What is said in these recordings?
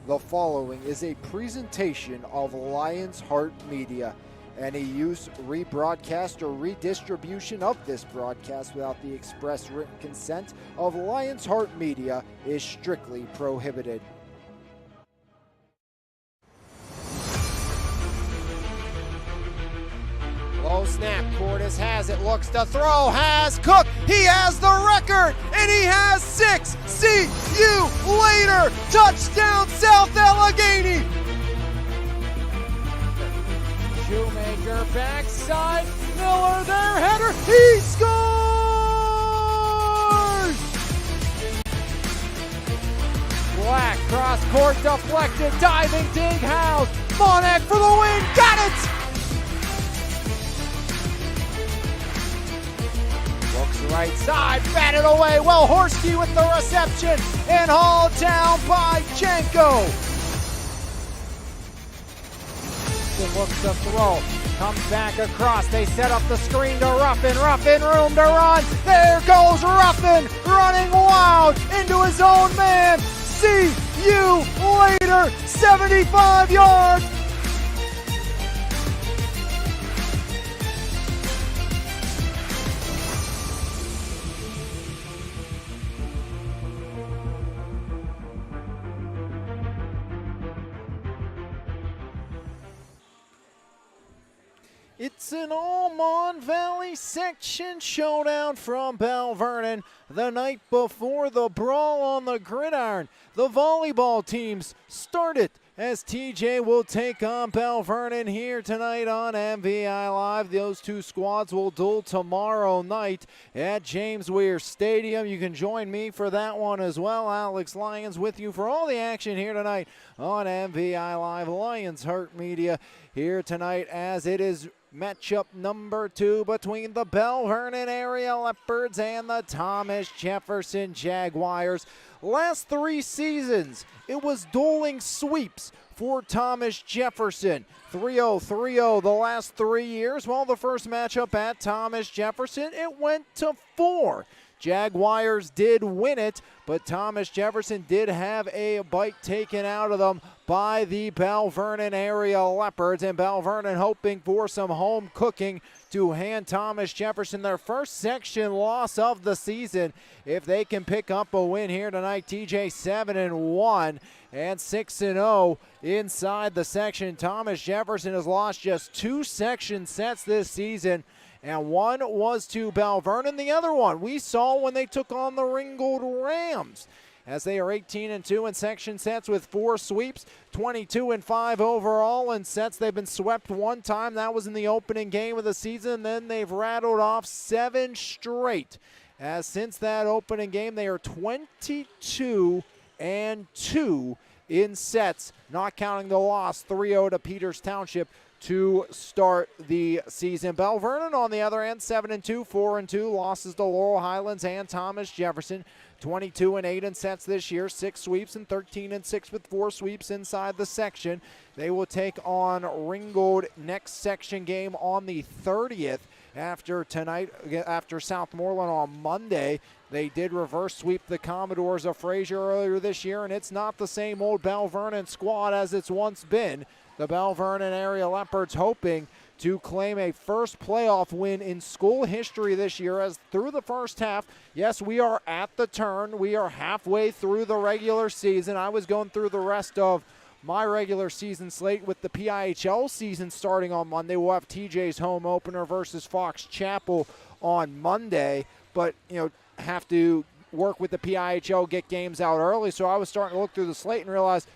The following is a presentation of Lions Heart Media. Any use, rebroadcast, or redistribution of this broadcast without the express written consent of Lions Heart Media is strictly prohibited. Low snap, Cordes has it, looks to throw, has Cook, he has the record, and he has 6. See you later, touchdown South Allegheny. Shoemaker backside, Miller their header, he scores! Black cross court deflected, diving dig house, Monek for the win, got it! Looks right side, batted away. Well, Horsky with the reception and hauled down by Jenko. Looks to throw, comes back across. They set up the screen to Ruffin. Ruffin room to run. There goes Ruffin running wild into his own man. See you later. 75 yards. It's an all-Mon Valley section showdown from Belle Vernon the night before the brawl on the gridiron. The volleyball teams started as TJ will take on Belle Vernon here tonight on MVI Live. Those two squads will duel tomorrow night at James Weir Stadium. You can join me for that one as well. Alex Lyons with you for all the action here tonight on MVI Live. Lions Heart Media here tonight as it is matchup number 2 between the Belle Vernon area Leopards and the Thomas Jefferson Jaguars. Last 3 seasons, it was dueling sweeps for Thomas Jefferson. 3-0, 3-0 the last 3 years. Well, the first matchup at Thomas Jefferson, it went to 4. Jaguars did win it, but Thomas Jefferson did have a bite taken out of them by the Belle Vernon area Leopards, and Belle Vernon hoping for some home cooking to hand Thomas Jefferson their first section loss of the season. If they can pick up a win here tonight, TJ 7-1 and 6-0 inside the section. Thomas Jefferson has lost just 2 section sets this season, and one was to Belle Vernon. The other one we saw when they took on the Ringgold Rams, as they are 18-2 in section sets with 4 sweeps, 22-5 overall in sets. They've been swept 1 time. That was in the opening game of the season. Then they've rattled off 7 straight. As since that opening game, they are 22-2 in sets, not counting the loss 3-0 to Peters Township to start the season. Belle Vernon, on the other hand, 7-2, 4-2, losses to Laurel Highlands and Thomas Jefferson. 22-8 in sets this year, 6 sweeps and 13-6 with 4 sweeps inside the section. They will take on Ringgold next section game on the 30th after tonight, after Southmoreland on Monday. They did reverse sweep the Commodores of Fraser earlier this year, and it's not the same old Belle Vernon squad as it's once been. The Belle Vernon area Leopards hoping to claim a first playoff win in school history this year, as through the first half, yes, we are at the turn. We are halfway through the regular season. I was going through the rest of my regular season slate with the PIHL season starting on Monday. We'll have TJ's home opener versus Fox Chapel on Monday, but, you know, have to work with the PIHL, get games out early. So I was starting to look through the slate and realize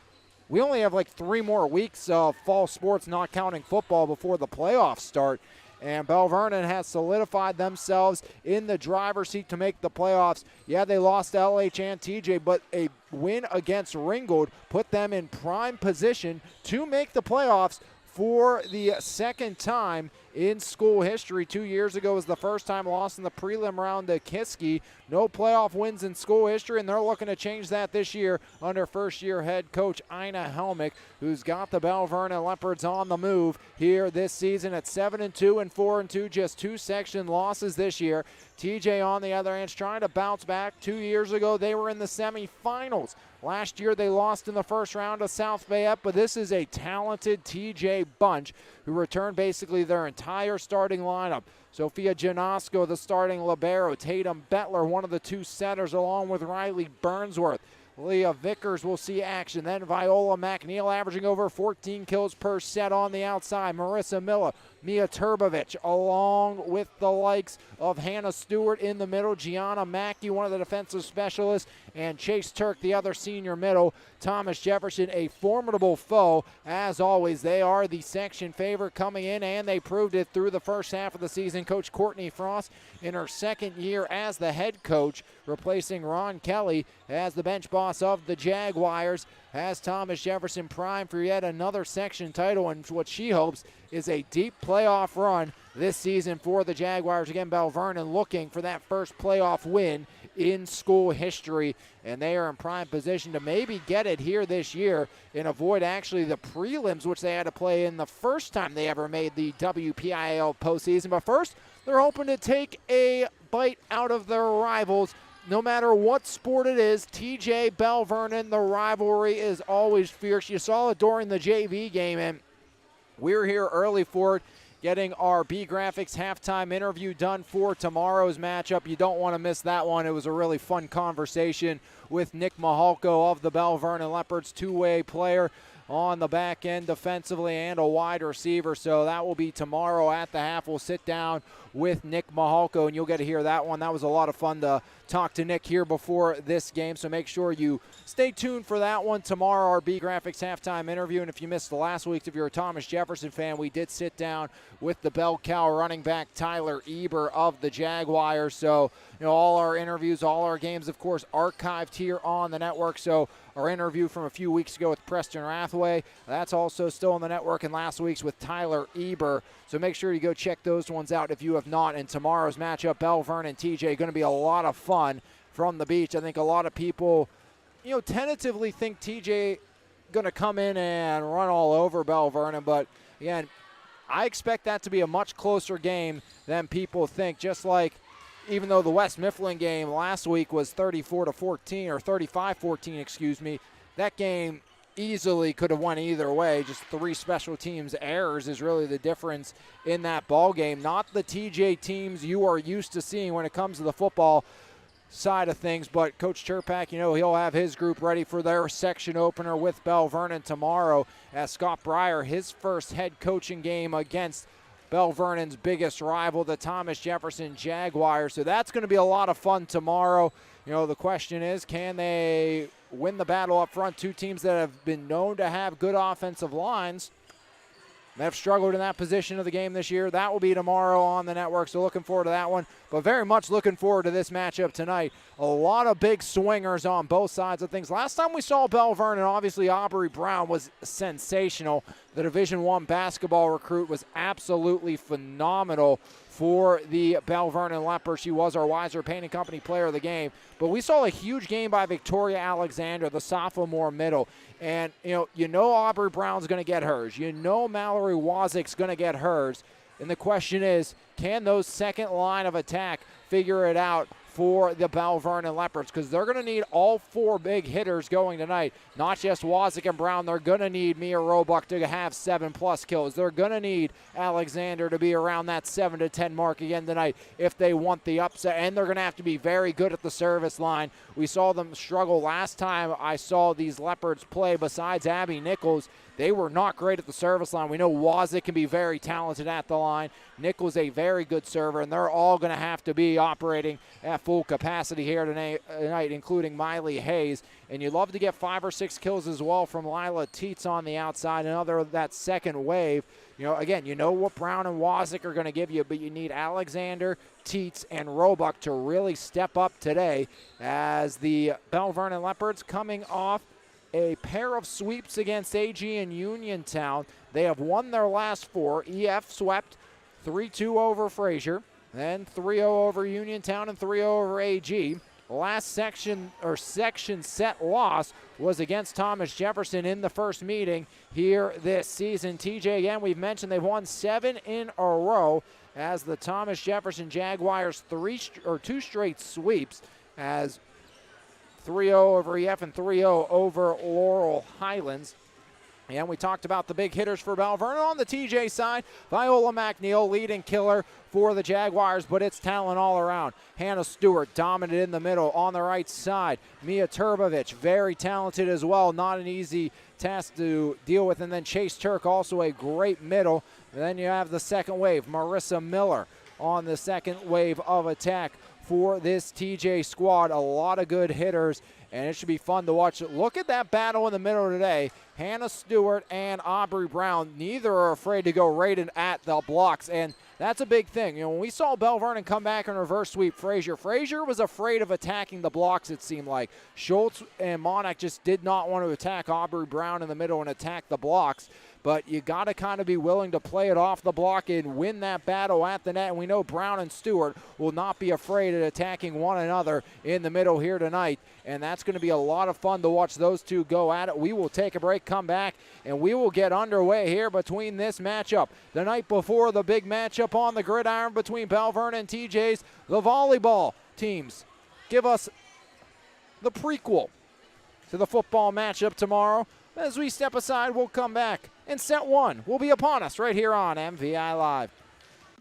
we only have like 3 more weeks of fall sports, not counting football, before the playoffs start. And Belle Vernon has solidified themselves in the driver's seat to make the playoffs. Yeah, they lost to LH and TJ, but a win against Ringgold put them in prime position to make the playoffs for the second time in school history. 2 years ago was the first time lost in the prelim round to Kiski. No playoff wins in school history, and they're looking to change that this year under first-year head coach Ina Helmick, who's got the Belle Vernon Leopards on the move here this season at 7-2 and 4-2, just 2 section losses this year. TJ, on the other hand, is trying to bounce back. 2 years ago, they were in the semifinals. Last year, they lost in the first round to South Fayette, but this is a talented TJ bunch who returned basically their entire starting lineup. Sophia Janasco, the starting libero. Tatum Bettler, one of the 2 setters, along with Riley Burnsworth. Leah Vickers will see action. Then Viola McNeil averaging over 14 kills per set on the outside. Marissa Miller, Mia Turbovich, along with the likes of Hannah Stewart in the middle. Gianna Mackey, one of the defensive specialists, and Chase Turk, the other senior middle. Thomas Jefferson, a formidable foe. As always, they are the section favorite coming in, and they proved it through the first half of the season. Coach Courtney Frost in her second year as the head coach, replacing Ron Kelly as the bench boss of the Jaguars, has Thomas Jefferson primed for yet another section title, and what she hopes is a deep playoff run this season for the Jaguars. Again, Belle Vernon looking for that first playoff win in school history, and they are in prime position to maybe get it here this year and avoid actually the prelims, which they had to play in the first time they ever made the WPIAL postseason. But first, they're hoping to take a bite out of their rivals. No matter what sport it is, TJ, Belle Vernon, the rivalry is always fierce. You saw it during the JV game, and we're here early for it, getting our B-Graphics halftime interview done for tomorrow's matchup. You don't want to miss that one. It was a really fun conversation with Nick Mahalko of the Belle Vernon Leopards, 2-way player on the back end defensively and a wide receiver. So that will be tomorrow at the half. We'll sit down with Nick Mahalko, and you'll get to hear that one. That was a lot of fun to talk to Nick here before this game, so make sure you stay tuned for that one tomorrow, our B-Graphics halftime interview. And if you missed the last week's, if you're a Thomas Jefferson fan, we did sit down with the bell cow running back Tyler Eber of the Jaguars. So, all our interviews, all our games, of course, archived here on the network. So our interview from a few weeks ago with Preston Rathway, that's also still on the network, and last week's with Tyler Eber. So make sure you go check those ones out if you have not. And tomorrow's matchup, Belle Vernon TJ, going to be a lot of fun from the beach. I think a lot of people, tentatively think TJ going to come in and run all over Belle Vernon. But, again, I expect that to be a much closer game than people think. Just like, even though the West Mifflin game last week was 34-14, or 35-14, excuse me, that game easily could have went either way. Just 3 special teams errors is really the difference in that ball game. Not the TJ teams you are used to seeing when it comes to the football side of things, but Coach Turpak, he'll have his group ready for their section opener with Belle Vernon tomorrow, as Scott Breyer, his first head coaching game against Belle Vernon's biggest rival, the Thomas Jefferson Jaguars. So that's going to be a lot of fun tomorrow. The question is, can they win the battle up front? 2 teams that have been known to have good offensive lines. They have struggled in that position of the game this year. That will be tomorrow on the network, so looking forward to that one. But very much looking forward to this matchup tonight. A lot of big swingers on both sides of things. Last time we saw Belle Vernon, obviously Aubrey Brown was sensational. The Division I basketball recruit was absolutely phenomenal for the Belle Vernon Leopards. She was our Weiser Painting Company player of the game. But we saw a huge game by Victoria Alexander, the sophomore middle. And, Aubrey Brown's going to get hers. Mallory Wazik's going to get hers. And the question is, can those second line of attack figure it out for the Belle Vernon Leopards? Because they're going to need all 4 big hitters going tonight. Not just Wazik and Brown. They're going to need Mia Roebuck to have 7+ kills. They're going to need Alexander to be around that 7 to 10 mark again tonight if they want the upset. And they're going to have to be very good at the service line. We saw them struggle last time I saw these Leopards play. Besides Abby Nichols, they were not great at the service line. We know Wazik can be very talented at the line. Nichols a very good server, and they're all going to have to be operating at full capacity here tonight, including Miley Hayes. And you'd love to get 5 or 6 kills as well from Lila Teets on the outside, another that second wave. Again, what Brown and Wazik are going to give you, but you need Alexander, Teets, and Roebuck to really step up today, as the Belle Vernon Leopards coming off a pair of sweeps against AG and Uniontown. They have won their last 4. EF swept 3-2 over Fraser, then 3-0 over Uniontown and 3-0 over AG. Last section set loss was against Thomas Jefferson in the first meeting here this season. TJ, again, we've mentioned they've won 7 in a row as the Thomas Jefferson Jaguars 2 straight sweeps as 3-0 over EF and 3-0 over Laurel Highlands. And we talked about the big hitters for Belle Vernon. On the TJ side, Viola McNeil, leading killer for the Jaguars, but it's talent all around. Hannah Stewart, dominant in the middle. On the right side, Mia Turbovich, very talented as well. Not an easy task to deal with. And then Chase Turk, also a great middle. And then you have the second wave, Marissa Miller on the second wave of attack for this TJ squad. A lot of good hitters, and it should be fun to watch. Look at that battle in the middle today. Hannah Stewart and Aubrey Brown, neither are afraid to go right in at the blocks, and that's a big thing. You know, when we saw Belle Vernon come back and reverse sweep Fraser was afraid of attacking the blocks, it seemed like. Schultz and Monarch just did not want to attack Aubrey Brown in the middle and attack the blocks. But you got to kind of be willing to play it off the block and win that battle at the net. And we know Brown and Stewart will not be afraid of attacking one another in the middle here tonight. And that's going to be a lot of fun to watch those two go at it. We will take a break, come back, and we will get underway here between this matchup. The night before the big matchup on the gridiron between Belle Vernon and TJ's, the volleyball teams give us the prequel to the football matchup tomorrow. As we step aside, we'll come back, and set one will be upon us right here on MVI Live.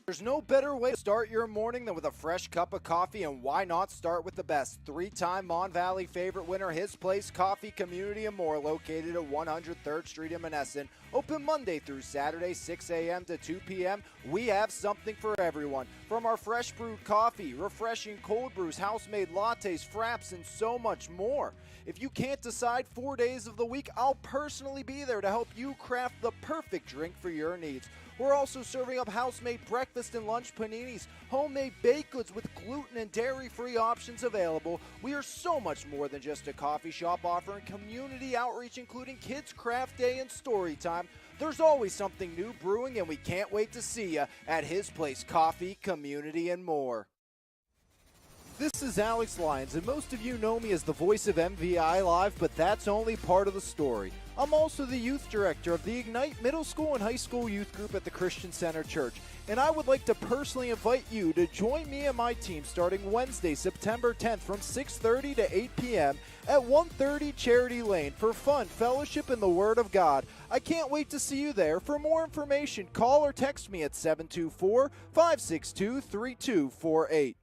There's no better way to start your morning than with a fresh cup of coffee, and why not start with the best? 3-time Mon Valley favorite winner, His Place Coffee Community and More, located at 103rd Street in Monessen. Open Monday through Saturday, 6 a.m. to 2 p.m. We have something for everyone. From our fresh brewed coffee, refreshing cold brews, house-made lattes, fraps, and so much more. If you can't decide 4 days of the week, I'll personally be there to help you craft the perfect drink for your needs. We're also serving up house-made breakfast and lunch paninis, homemade baked goods with gluten and dairy-free options available. We are so much more than just a coffee shop, offering community outreach, including Kids Craft Day and Story Time. There's always something new brewing, and we can't wait to see you at His Place Coffee, Community, and More. This is Alex Lyons, and most of you know me as the voice of MVI Live, but that's only part of the story. I'm also the youth director of the Ignite Middle School and High School Youth Group at the Christian Center Church, and I would like to personally invite you to join me and my team starting Wednesday, September 10th from 6:30 to 8 p.m. at 130 Charity Lane for fun, fellowship, and the Word of God. I can't wait to see you there. For more information, call or text me at 724-562-3248.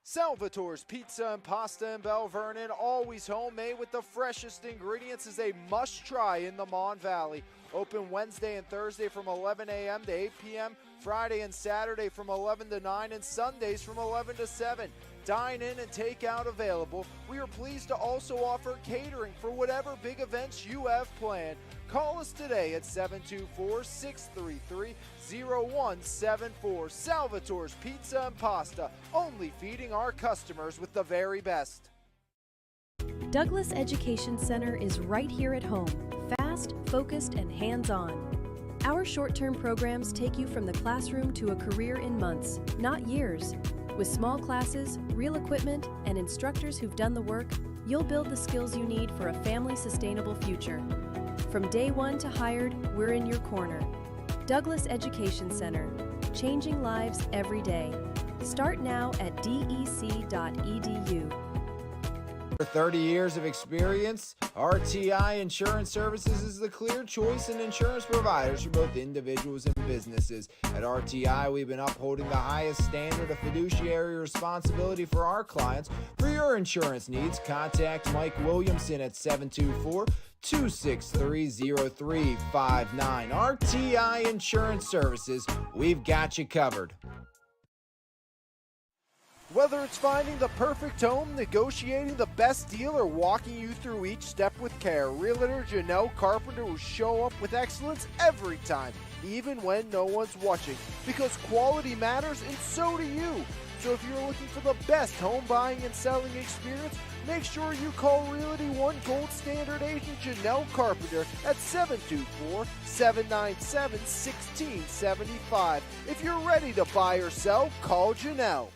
Salvatore's Pizza and Pasta in Belle Vernon, always homemade with the freshest ingredients, is a must-try in the Mon Valley. Open Wednesday and Thursday from 11 a.m. to 8 p.m., Friday and Saturday from 11 to 9, and Sundays from 11 to 7. Dine in and take out available. We are pleased to also offer catering for whatever big events you have planned. Call us today at 724-633-0174. Salvatore's Pizza and Pasta, only feeding our customers with the very best. Douglas Education Center is right here at home, fast, focused, and hands-on. Our short-term programs take you from the classroom to a career in months, not years. With small classes, real equipment, and instructors who've done the work, you'll build the skills you need for a family-sustainable future. From day one to hired, we're in your corner. Douglas Education Center, changing lives every day. Start now at dec.edu. For 30 years of experience, RTI Insurance Services is the clear choice in insurance providers for both individuals and businesses. At RTI, we've been upholding the highest standard of fiduciary responsibility for our clients. For your insurance needs, contact Mike Williamson at 724-263-0359. RTI Insurance Services, we've got you covered. Whether it's finding the perfect home, negotiating the best deal, or walking you through each step with care, Realtor Janelle Carpenter will show up with excellence every time, even when no one's watching, because quality matters and so do you. So if you're looking for the best home buying and selling experience, make sure you call Realty One Gold Standard agent Janelle Carpenter at 724-797-1675. If you're ready to buy or sell, call Janelle.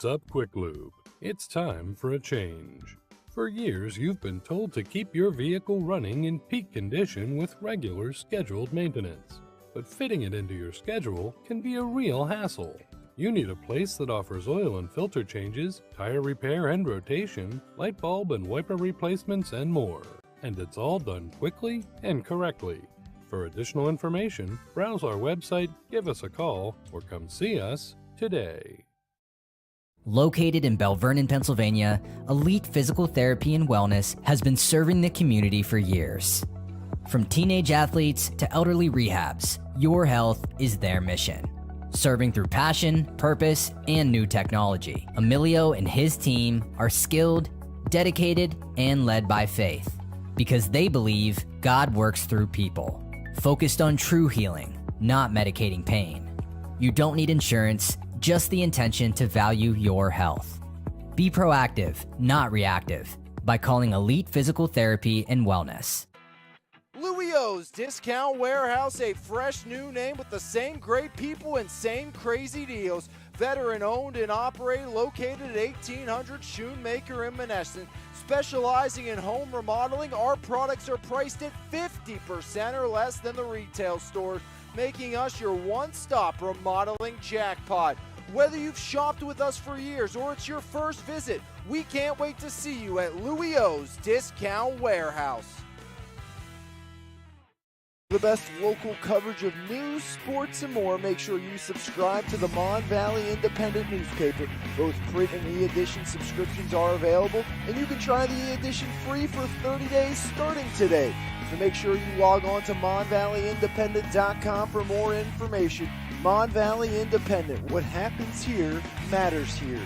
What's up, Quick Lube? It's time for a change. For years, you've been told to keep your vehicle running in peak condition with regular scheduled maintenance. But fitting it into your schedule can be a real hassle. You need a place that offers oil and filter changes, tire repair and rotation, light bulb and wiper replacements, and more. And it's all done quickly and correctly. For additional information, browse our website, give us a call, or come see us today. Located in Belle, Vernon, Pennsylvania, Elite Physical Therapy and Wellness has been serving the community for years. From teenage athletes to elderly rehabs, your health is their mission. Serving through passion, purpose, and new technology, Emilio and his team are skilled, dedicated, and led by faith because they believe God works through people. Focused on true healing, not medicating pain. You don't need insurance, just the intention to value your health. Be proactive, not reactive, by calling Elite Physical Therapy and Wellness. Louis O's Discount Warehouse, a fresh new name with the same great people and same crazy deals. Veteran owned and operated, located at 1800 Shoemaker in Monessen. Specializing in home remodeling, our products are priced at 50% or less than the retail stores, making us your one-stop remodeling jackpot. Whether you've shopped with us for years or it's your first visit, we can't wait to see you at Louis O's Discount Warehouse. The best local coverage of news, sports, and more. Make sure you subscribe to the Mon Valley Independent newspaper. Both print and e-edition subscriptions are available, and you can try the e-edition free for 30 days starting today. So make sure you log on to MonValleyIndependent.com for more information. Mon Valley Independent. What happens here matters here.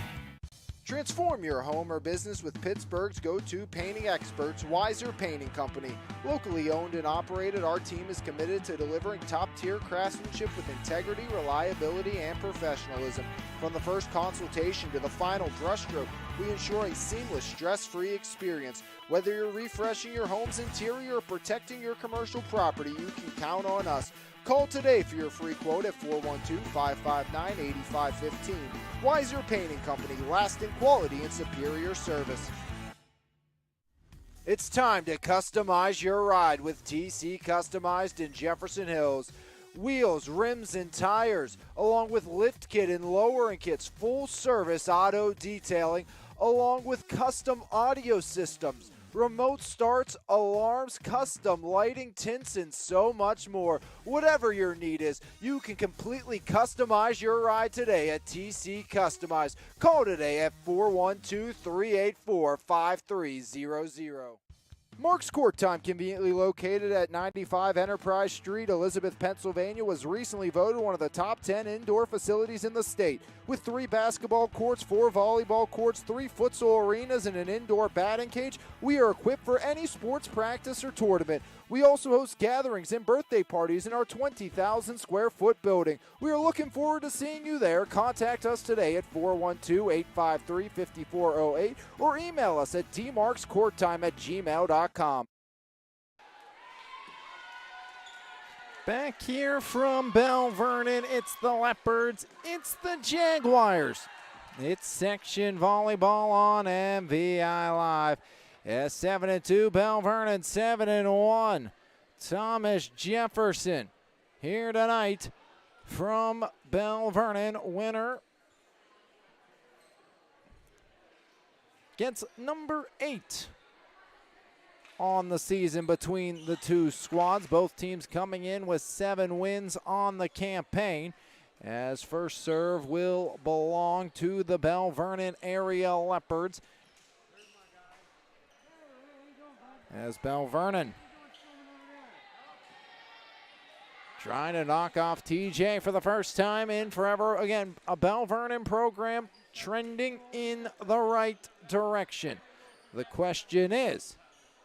Transform your home or business with Pittsburgh's go-to painting experts, Weiser Painting Company. Locally owned and operated, our team is committed to delivering top-tier craftsmanship with integrity, reliability, and professionalism. From the first consultation to the final brushstroke, we ensure a seamless, stress-free experience. Whether you're refreshing your home's interior or protecting your commercial property, you can count on us. Call today for your free quote at 412-559-8515. Weiser Painting Company, lasting quality and superior service. It's time to customize your ride with TC Customized in Jefferson Hills. Wheels, rims, and tires, along with lift kit and lowering kits, full service auto detailing, along with custom audio systems, remote starts, alarms, custom lighting, tints, and so much more. Whatever your need is, you can completely customize your ride today at TC Customized. Call today at 412-384-5300. Mark's Court Time, conveniently located at 95 Enterprise Street, Elizabeth, Pennsylvania, was recently voted one of the top 10 indoor facilities in the state. With 3 basketball courts, 4 volleyball courts, 3 futsal arenas, and an indoor batting cage, we are equipped for any sports practice or tournament. We also host gatherings and birthday parties in our 20,000 square foot building. We are looking forward to seeing you there. Contact us today at 412-853-5408 or email us at dmarkscourttime@gmail.com. Back here from Belle Vernon, it's the Leopards, it's the Jaguars. It's section volleyball on MVI Live. 7-2, Belle Vernon 7-1. Thomas Jefferson here tonight from Belle Vernon, winner gets number 8 on the season between the two squads. Both teams coming in with 7 wins on the campaign. as first serve will belong to the Belle Vernon area Leopards. As Belle Vernon trying to knock off TJ for the first time in forever. Again, a Belle Vernon program trending in the right direction. The question is,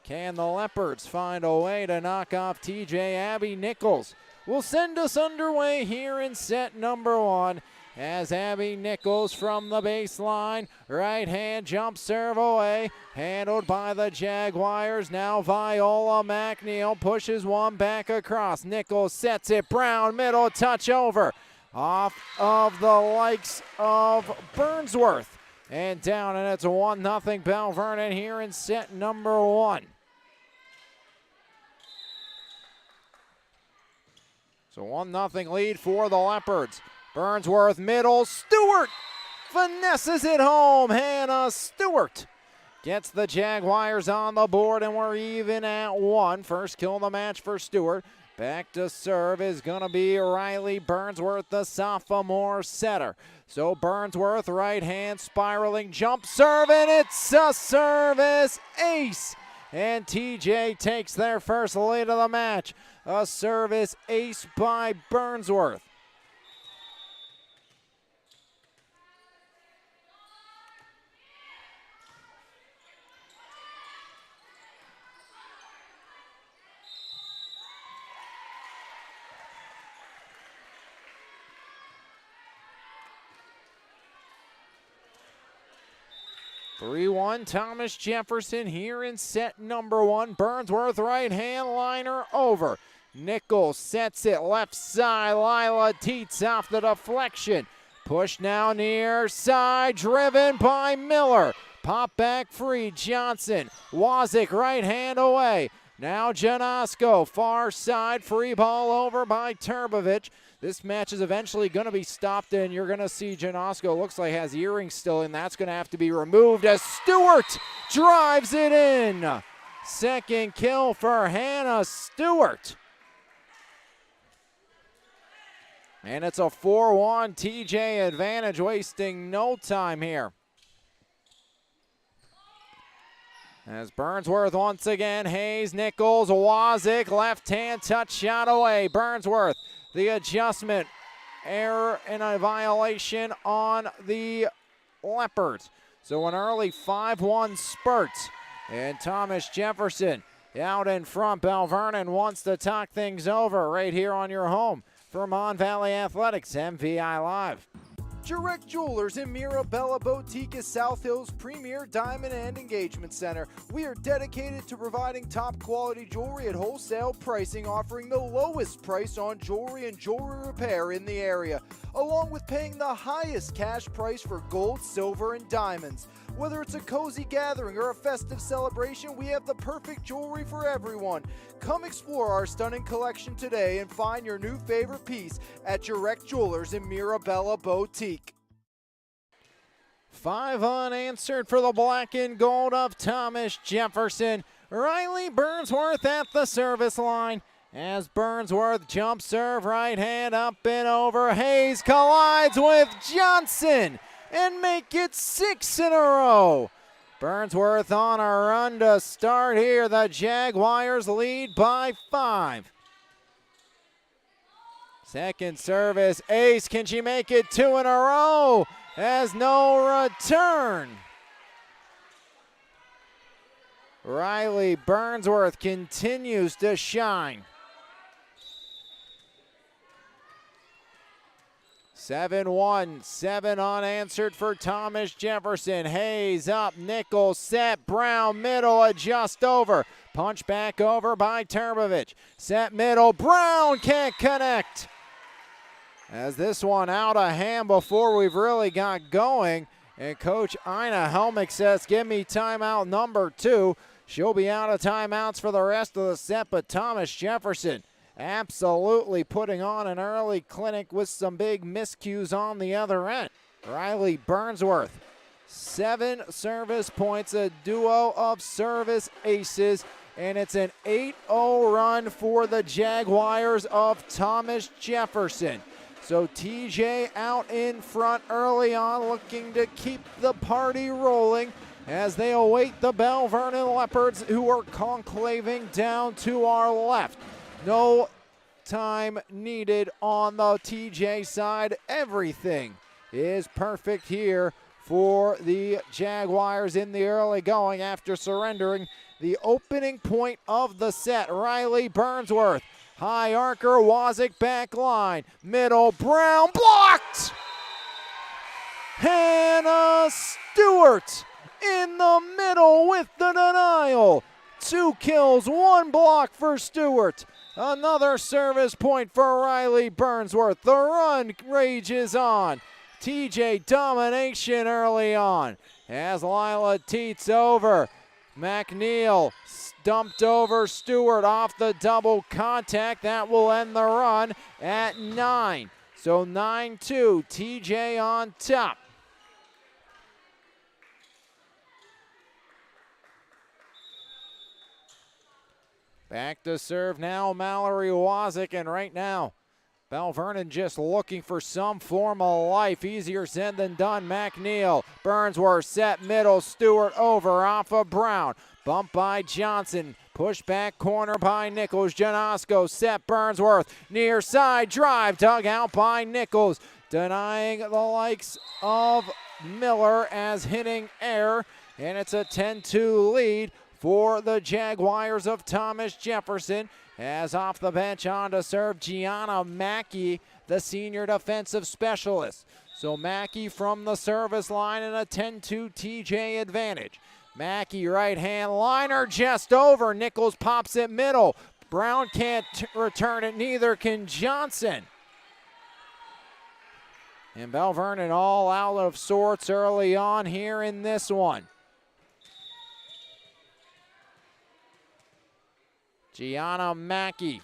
can the Leopards find a way to knock off TJ? Abby Nichols will send us underway here in set number one as Abby Nichols from the baseline, right hand jump serve away, handled by the Jaguars. Now Viola McNeil pushes one back across. Nichols sets it, Brown middle touch over, off of the likes of Burnsworth and down, and it's a 1-0 Belle Vernon here in set number one. So 1-0 lead for the Leopards. Burnsworth middle, Stewart finesses it home. Hannah Stewart gets the Jaguars on the board, and we're even at one. First kill of the match for Stewart. Back to serve is going to be Riley Burnsworth, the sophomore setter. So Burnsworth, right hand spiraling jump serve, and it's a service ace. And TJ takes their first lead of the match. A service ace by Burnsworth. (3-1) Thomas Jefferson here in set number one. Burnsworth right hand liner over. Nichols sets it left side. Lila Teets off the deflection. Push now near side, driven by Miller. Pop back free, Johnson. Wazik right hand away. Now Janosko, far side, free ball over by Turbovich. This match is eventually going to be stopped, and you're going to see Janosko looks like has earrings still, and that's going to have to be removed as Stewart drives it in. Second kill for Hannah Stewart. And it's a 4-1 TJ advantage, wasting no time here. As Burnsworth once again, Hayes, Nichols, Wazik, left hand touch shot away. Burnsworth, the adjustment, error and a violation on the Leopards. So an early 5-1 spurt. And Thomas Jefferson out in front. Belle Vernon wants to talk things over right here on your home for Mon Valley Athletics, MVI Live. Direct Jewelers in Mirabella Boutique is South Hill's premier diamond and engagement center. We are dedicated to providing top quality jewelry at wholesale pricing, offering the lowest price on jewelry and jewelry repair in the area, along with paying the highest cash price for gold, silver, and diamonds. Whether it's a cozy gathering or a festive celebration, we have the perfect jewelry for everyone. Come explore our stunning collection today and find your new favorite piece at Direct Jewelers in Mirabella Boutique. 5 unanswered for the black and gold of Thomas Jefferson. Riley Burnsworth at the service line. As Burnsworth jump serve, right hand up and over. Hayes collides with Johnson and make it 6 in a row. Burnsworth on a run to start here. The Jaguars lead by 5. Second service, ace. Can she make it 2 in a row? As no return. Riley Burnsworth continues to shine. 7-1, 7 unanswered for Thomas Jefferson. Hayes up, Nichols set, Brown middle, adjust over. Punch back over by Turbovich. Set middle, Brown can't connect. As this one out of hand before we've really got going. And Coach Ina Helmick says, give me timeout number 2. She'll be out of timeouts for the rest of the set, but Thomas Jefferson absolutely putting on an early clinic with some big miscues on the other end. Riley Burnsworth, 7 service points, a duo of service aces, and it's an 8-0 run for the Jaguars of Thomas Jefferson. So TJ out in front early on, looking to keep the party rolling as they await the Belle Vernon Leopards, who are conclaving down to our left. No time needed on the TJ side. Everything is perfect here for the Jaguars in the early going after surrendering the opening point of the set. Riley Burnsworth, high archer, Wazik back line, middle, Brown blocked! Hannah Stewart in the middle with the denial. 2 kills, 1 block for Stewart. Another service point for Riley Burnsworth. The run rages on. TJ domination early on as Lila teats over. McNeil dumped over Stewart off the double contact. That will end the run at 9. So 9-2, TJ on top. Back to serve now, Mallory Wazik, and right now, Belle Vernon just looking for some form of life. Easier said than done. McNeil, Burnsworth set middle, Stewart over off of Brown. Bump by Johnson, push back corner by Nichols. Janosko set Burnsworth, near side drive, dug out by Nichols. Denying the likes of Miller as hitting air, and it's a 10-2 lead for the Jaguars of Thomas Jefferson. As off the bench on to serve Gianna Mackey, the senior defensive specialist. So Mackey from the service line and a 10-2 TJ advantage. Mackey right hand liner just over. Nichols pops it middle. Brown can't return it, neither can Johnson. And Belle Vernon all out of sorts early on here in this one. Gianna Mackey,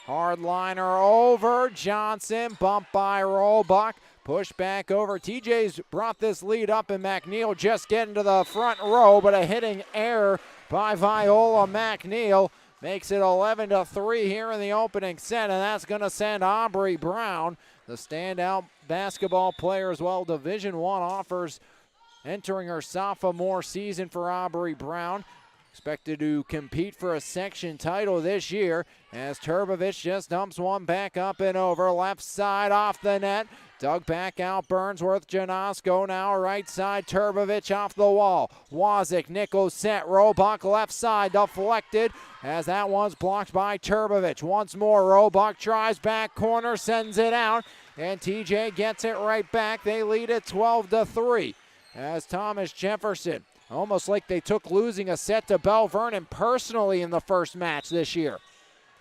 hard liner over Johnson, bump by Roebuck, push back over. TJ's brought this lead up, and McNeil just getting to the front row, but a hitting error by Viola McNeil makes it 11-3 here in the opening set, and that's going to send Aubrey Brown, the standout basketball player as well. Division I offers entering her sophomore season for Aubrey Brown. Expected to compete for a section title this year as Turbovich just dumps one back up and over. Left side off the net. Dug back out Burnsworth. Janosko now right side. Turbovich off the wall. Wazik, Nichols set. Roebuck left side deflected as that one's blocked by Turbovich. Once more Roebuck tries back corner, sends it out, and TJ gets it right back. They lead it 12-3 as Thomas Jefferson, almost like they took losing a set to Belle Vernon personally in the first match this year.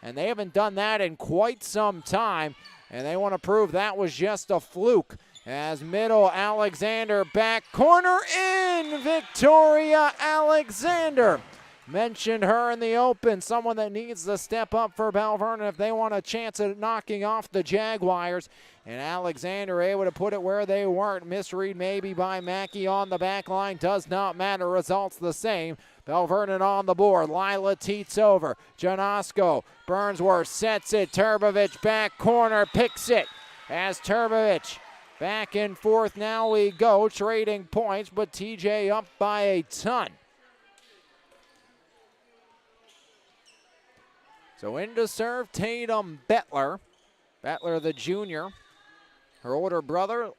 And they haven't done that in quite some time, and they want to prove that was just a fluke. As middle, Alexander back corner in. Victoria Alexander. Mentioned her in the open, someone that needs to step up for Belle Vernon if they want a chance at knocking off the Jaguars. And Alexander able to put it where they weren't. Misread maybe by Mackey on the back line. Does not matter. Results the same. Belle Vernon on the board. Lila teats over. Janosko. Burnsworth sets it. Turbovich back corner. Picks it. As Turbovich back and forth. Now we go. Trading points. But TJ up by a ton. So in to serve Tatum Bettler. Bettler the junior. Her older brother,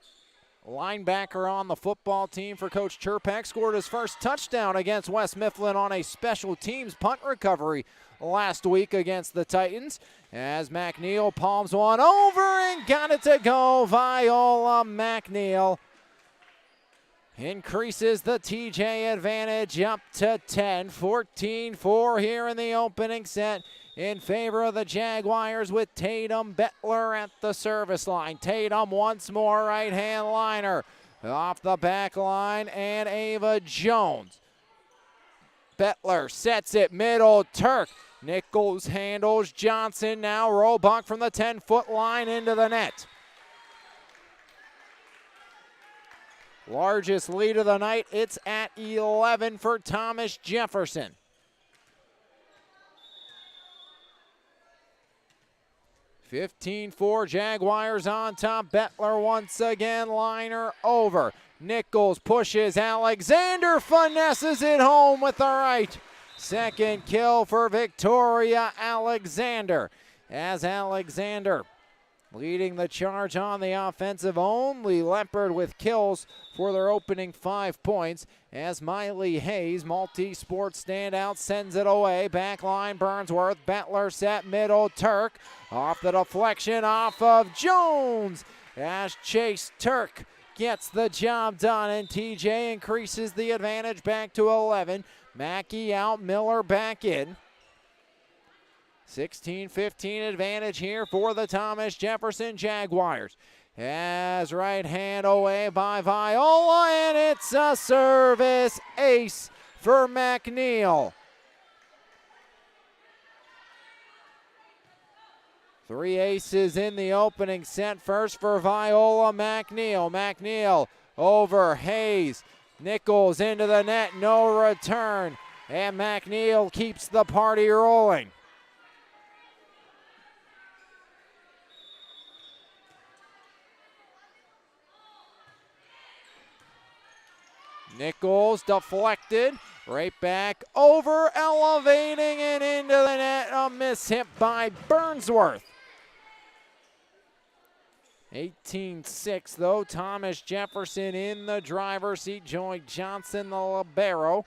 linebacker on the football team for Coach Chirpak, scored his first touchdown against West Mifflin on a special teams punt recovery last week against the Titans. As McNeil palms one over and got it to go. Viola McNeil increases the TJ advantage up to 10. 14-4 here in the opening set in favor of the Jaguars with Tatum Bettler at the service line. Tatum once more, right-hand liner. Off the back line, and Ava Jones. Bettler sets it middle, Turk. Nichols handles Johnson now. Roebuck from the 10-foot line into the net. Largest lead of the night, it's at 11 for Thomas Jefferson. 15-4 Jaguars on top. Bettler once again, liner over. Nichols pushes, Alexander finesses it home with the right. Second kill for Victoria Alexander, as Alexander leading the charge on the offensive. Only Leopard with kills for their opening 5 points, as Miley Hayes, multi-sport standout, sends it away. Backline Burnsworth, Bettler set middle, Turk off the deflection off of Jones, as Chase Turk gets the job done, and TJ increases the advantage back to 11. Mackey out, Miller back in. 16-15 advantage here for the Thomas Jefferson Jaguars. As right hand away by Viola, and it's a service ace for McNeil. 3 aces in the opening set. First for Viola McNeil. McNeil over Hayes. Nichols into the net, no return. And McNeil keeps the party rolling. Nichols deflected, right back over, elevating and into the net. A miss hit by Burnsworth. 18-6 though. Thomas Jefferson in the driver's seat. Joy Johnson, the libero.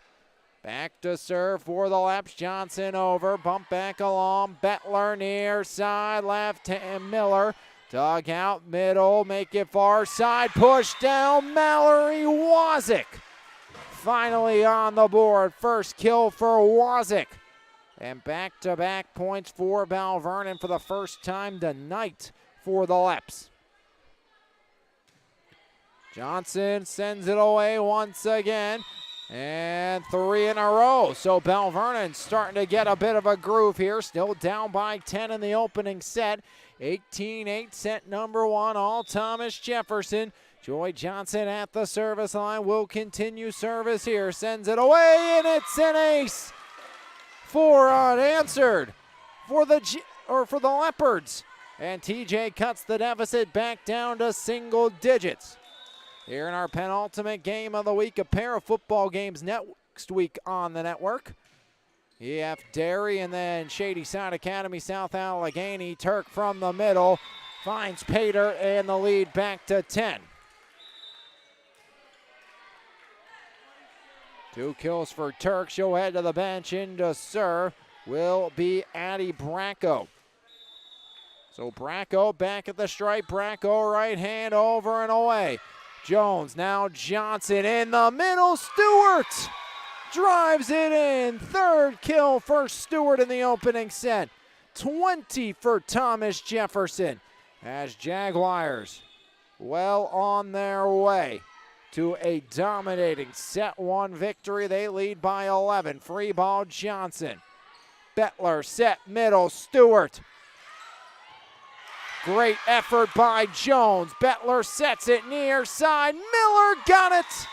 Back to serve for the Leps. Johnson over, bump back along. Bettler near side, left hand Miller. Dug out middle, make it far side, push down. Mallory Wazik finally on the board. First kill for Wazik. And back-to-back points for Belle Vernon for the first time tonight for the Leps. Johnson sends it away once again. And 3 in a row. So Belle Vernon starting to get a bit of a groove here. Still down by 10 in the opening set. 18-8 set number 1. All Thomas Jefferson. Joy Johnson at the service line will continue service here. Sends it away, and it's an ace. 4 unanswered for the Leopards. And TJ cuts the deficit back down to single digits. Here in our penultimate game of the week, a pair of football games next week on the network. EF Derry and then Shady Side Academy, South Allegheny. Turk from the middle finds Pater, and the lead back to 10. 2 kills for Turk. She'll head to the bench. Into Sir will be Addie Bracco. So Bracco back at the stripe. Bracco right hand over and away. Jones, now Johnson in the middle. Stewart drives it in. 3rd kill for Stewart in the opening set. 20 for Thomas Jefferson, as Jaguars well on their way to a dominating set 1 victory. They lead by 11. Free ball Johnson. Bettler set middle. Stewart. Great effort by Jones. Bettler sets it near side. Miller got it.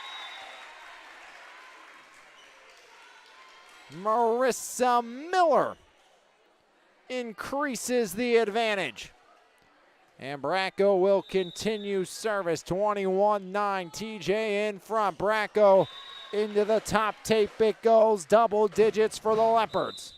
Marissa Miller increases the advantage. And Bracco will continue service. 21-9. TJ in front. Bracco into the top tape. It goes. Double digits for the Leopards.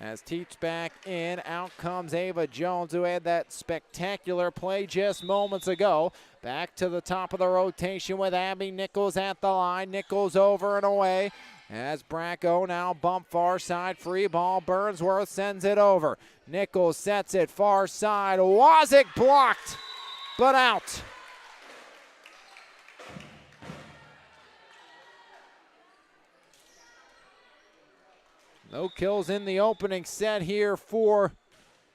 As Teach back in, out comes Ava Jones, who had that spectacular play just moments ago. Back to the top of the rotation with Abby Nichols at the line. Nichols over and away. As Bracco now bump far side, free ball. Burnsworth sends it over. Nichols sets it far side. Wazik blocked, but out. No kills in the opening set here for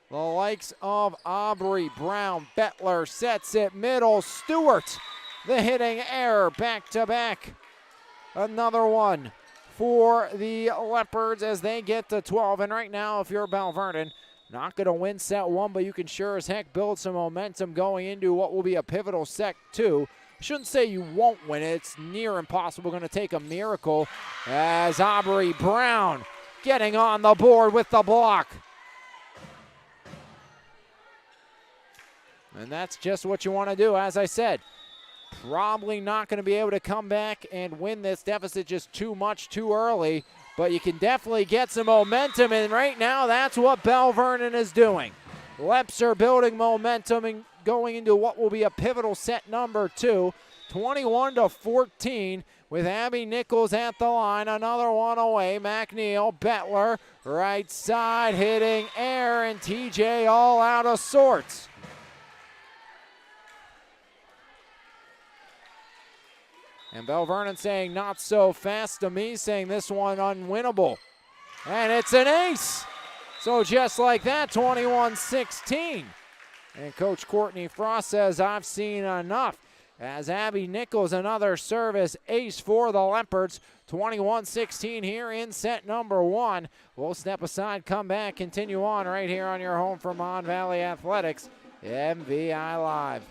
the likes of Aubrey Brown. Bettler sets it middle. Stewart, the hitting error, back to back. Another one for the Leopards as they get to 12. And right now, if you're Belle Vernon, not going to win set 1, but you can sure as heck build some momentum going into what will be a pivotal set 2. Shouldn't say you won't win it. It's near impossible. Going to take a miracle as Aubrey Brown getting on the board with the block. And that's just what you want to do. As I said, probably not going to be able to come back and win this deficit just too much too early, but you can definitely get some momentum, and right now that's what Belle Vernon is doing. Leps are building momentum and going into what will be a pivotal set number 2, 21-14, with Abby Nichols at the line. Another one away. McNeil, Bettler, right side, hitting air, and TJ all out of sorts. And Belle Vernon saying not so fast to me, saying this one unwinnable. And it's an ace. So just like that, 21-16. And Coach Courtney Frost says, I've seen enough. As Abby Nichols, another service ace for the Leopards. 21-16 here in set number 1. We'll step aside, come back, continue on right here on your home for Mon Valley Athletics, MVI Live.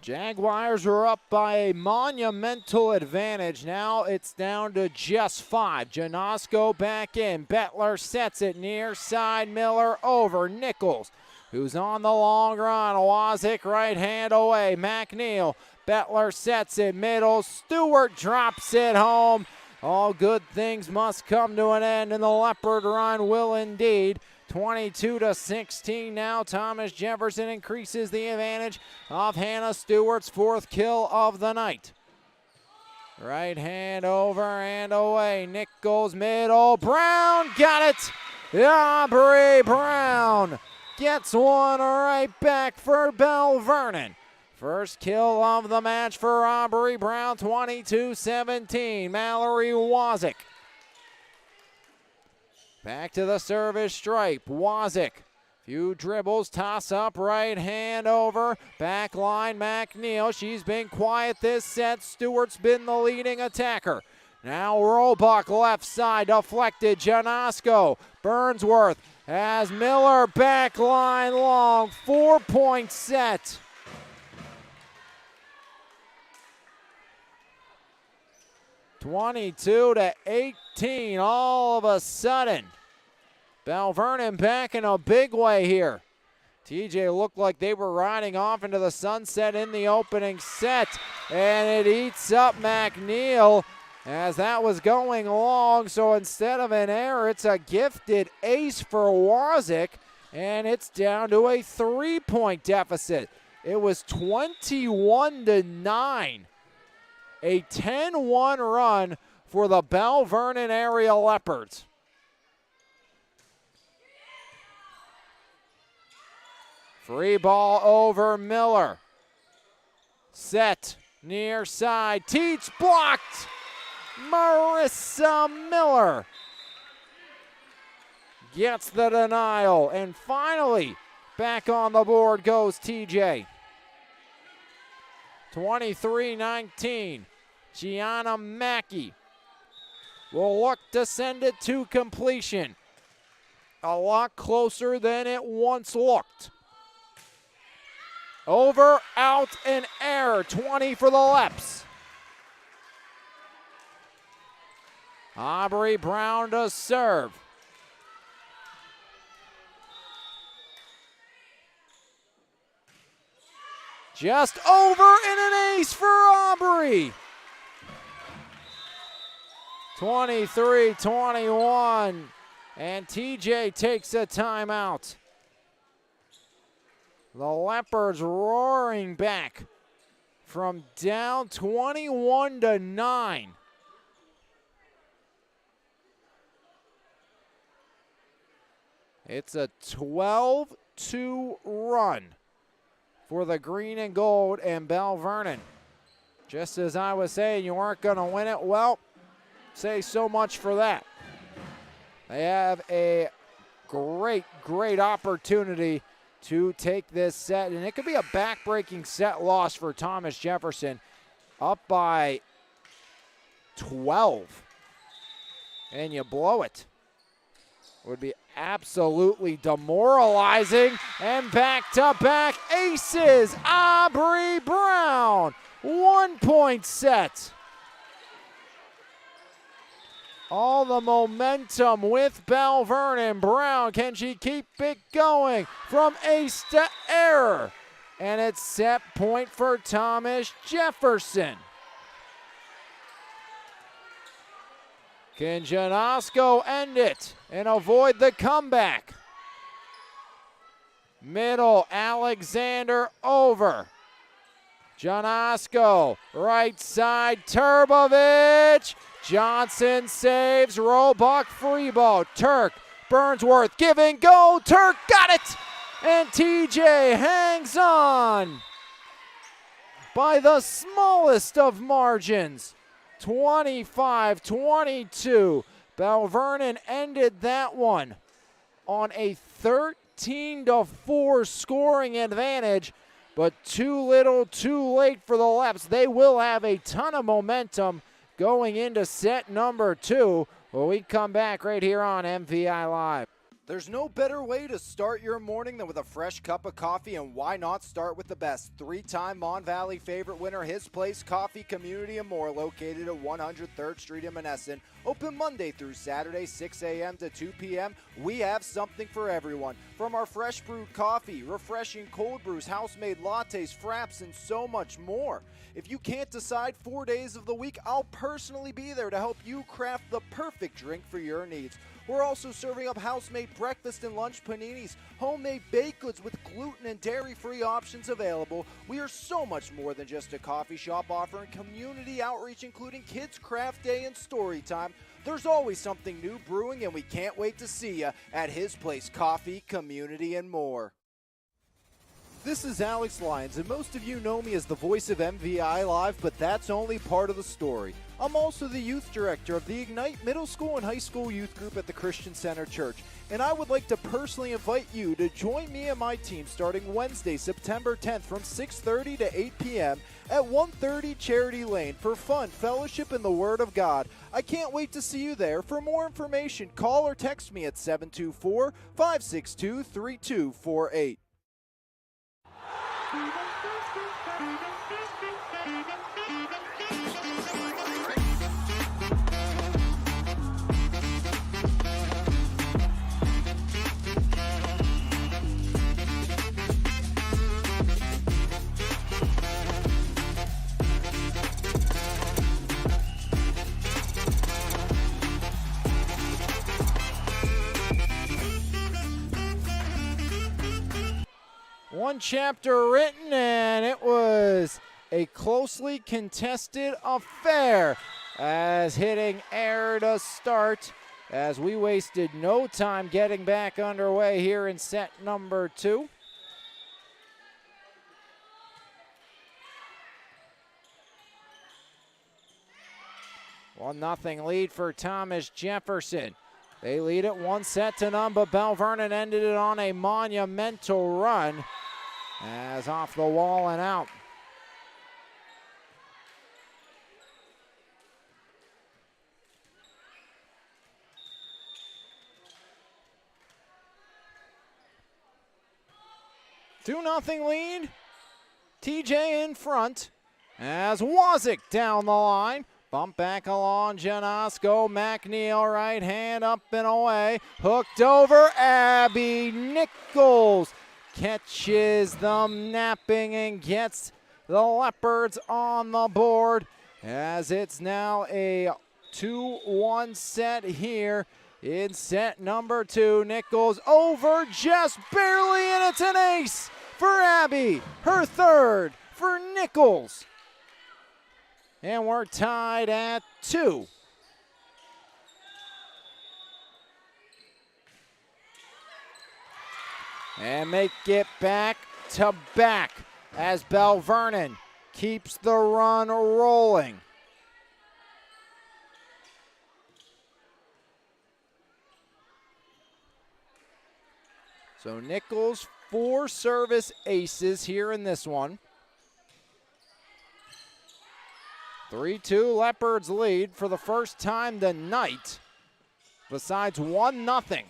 Jaguars are up by a monumental advantage. Now it's down to just 5. Janosko back in. Bettler sets it near side. Miller over. Nichols, who's on the long run. Wazik right hand away. McNeil. Bettler sets it middle. Stewart drops it home. All good things must come to an end, and the Leopard run will indeed. 22-16 now. Thomas Jefferson increases the advantage of Hannah Stewart's 4th kill of the night. Right hand over and away. Nichols middle. Brown got it. Aubrey Brown gets one right back for Belle Vernon. First kill of the match for Aubrey Brown. 22-17. Mallory Wazik. Back to the service stripe. Wazik. Few dribbles. Toss up. Right hand over. Back line. McNeil. She's been quiet this set. Stewart's been the leading attacker. Now Roebuck left side. Deflected. Janosko. Burnsworth has Miller back line long. 4-point set. (22-18) all of a sudden. Belle Vernon back in a big way here. TJ looked like they were riding off into the sunset in the opening set, and it eats up McNeil as that was going long. So instead of an error, it's a gifted ace for Wazik, and it's down to a 3-point deficit. It was 21-9. A 10-1 run for the Belle Vernon area Leopards. Free ball over Miller. Set near side. Teach blocked. Marissa Miller gets the denial. And finally, back on the board goes TJ. 23-19. Gianna Mackey will look to send it to completion. A lot closer than it once looked. Over, out, and error. 20 for the Leps. Aubrey Brown to serve. Just over and an ace for Aubrey. 23-21, and TJ takes a timeout. The Leopards roaring back from down 21-9. It's a 12-2 run for the green and gold and Belle Vernon. Just as I was saying, you weren't going to win it. Well, say so much for that. They have a great opportunity to take this set, and it could be a back-breaking set loss for Thomas Jefferson, up by 12, and you blow it. Would be absolutely demoralizing, and back-to-back aces, Aubrey Brown, 1-point set. All the momentum with Belle Vernon. Brown, can she keep it going from ace to error? And it's set point for Thomas Jefferson. Can Janosko end it and avoid the comeback? Middle, Alexander over. Janosko, right side, Turbovich. Johnson saves, Roebuck free ball. Turk, Burnsworth, give and go. Turk got it! And TJ hangs on by the smallest of margins. 25-22. Belle Vernon ended that one on a 13-4 scoring advantage, but too little, too late for the Leps. They will have a ton of momentum going into set number 2 when we come back right here on MVI Live. There's no better way to start your morning than with a fresh cup of coffee, and why not start with the best? 3-time Mon Valley favorite winner, His Place Coffee Community and More, located at 103rd Street in Menneson. Open Monday through Saturday, 6 a.m. to 2 p.m. We have something for everyone. From our fresh brewed coffee, refreshing cold brews, house-made lattes, fraps, and so much more. If you can't decide 4 days of the week, I'll personally be there to help you craft the perfect drink for your needs. We're also serving up house-made breakfast and lunch paninis, homemade baked goods with gluten and dairy-free options available. We are so much more than just a coffee shop, offering community outreach, including Kids Craft Day and Story Time. There's always something new brewing, and we can't wait to see you at His Place Coffee, Community, and More. This is Alex Lyons, and most of you know me as the voice of MVI Live, but that's only part of the story. I'm also the youth director of the Ignite Middle School and High School Youth Group at the Christian Center Church, and I would like to personally invite you to join me and my team starting Wednesday, September 10th from 6:30 to 8 p.m. at 130 Charity Lane for fun, fellowship, and the Word of God. I can't wait to see you there. For more information, call or text me at 724-562-3248. One chapter written, and it was a closely contested affair as hitting air to start, as we wasted no time getting back underway here in set number 2. One nothing lead for Thomas Jefferson. They lead it 1-0, but Belle Vernon ended it on a monumental run as off the wall and out. Two nothing lead. TJ in front as Wazik down the line. Bump back along Janosko. McNeil right hand up and away. Hooked over. Abby Nichols catches them napping and gets the Leopards on the board as it's now a 2-1 set here in set number 2. Nichols over just barely, and it's an ace for Abby. Her third for Nichols. And we're tied at 2. And make it back to back as Belle Vernon keeps the run rolling. So Nichols 4 service aces here in this one. 3-2 Leopards lead for the first time tonight, besides 1-0.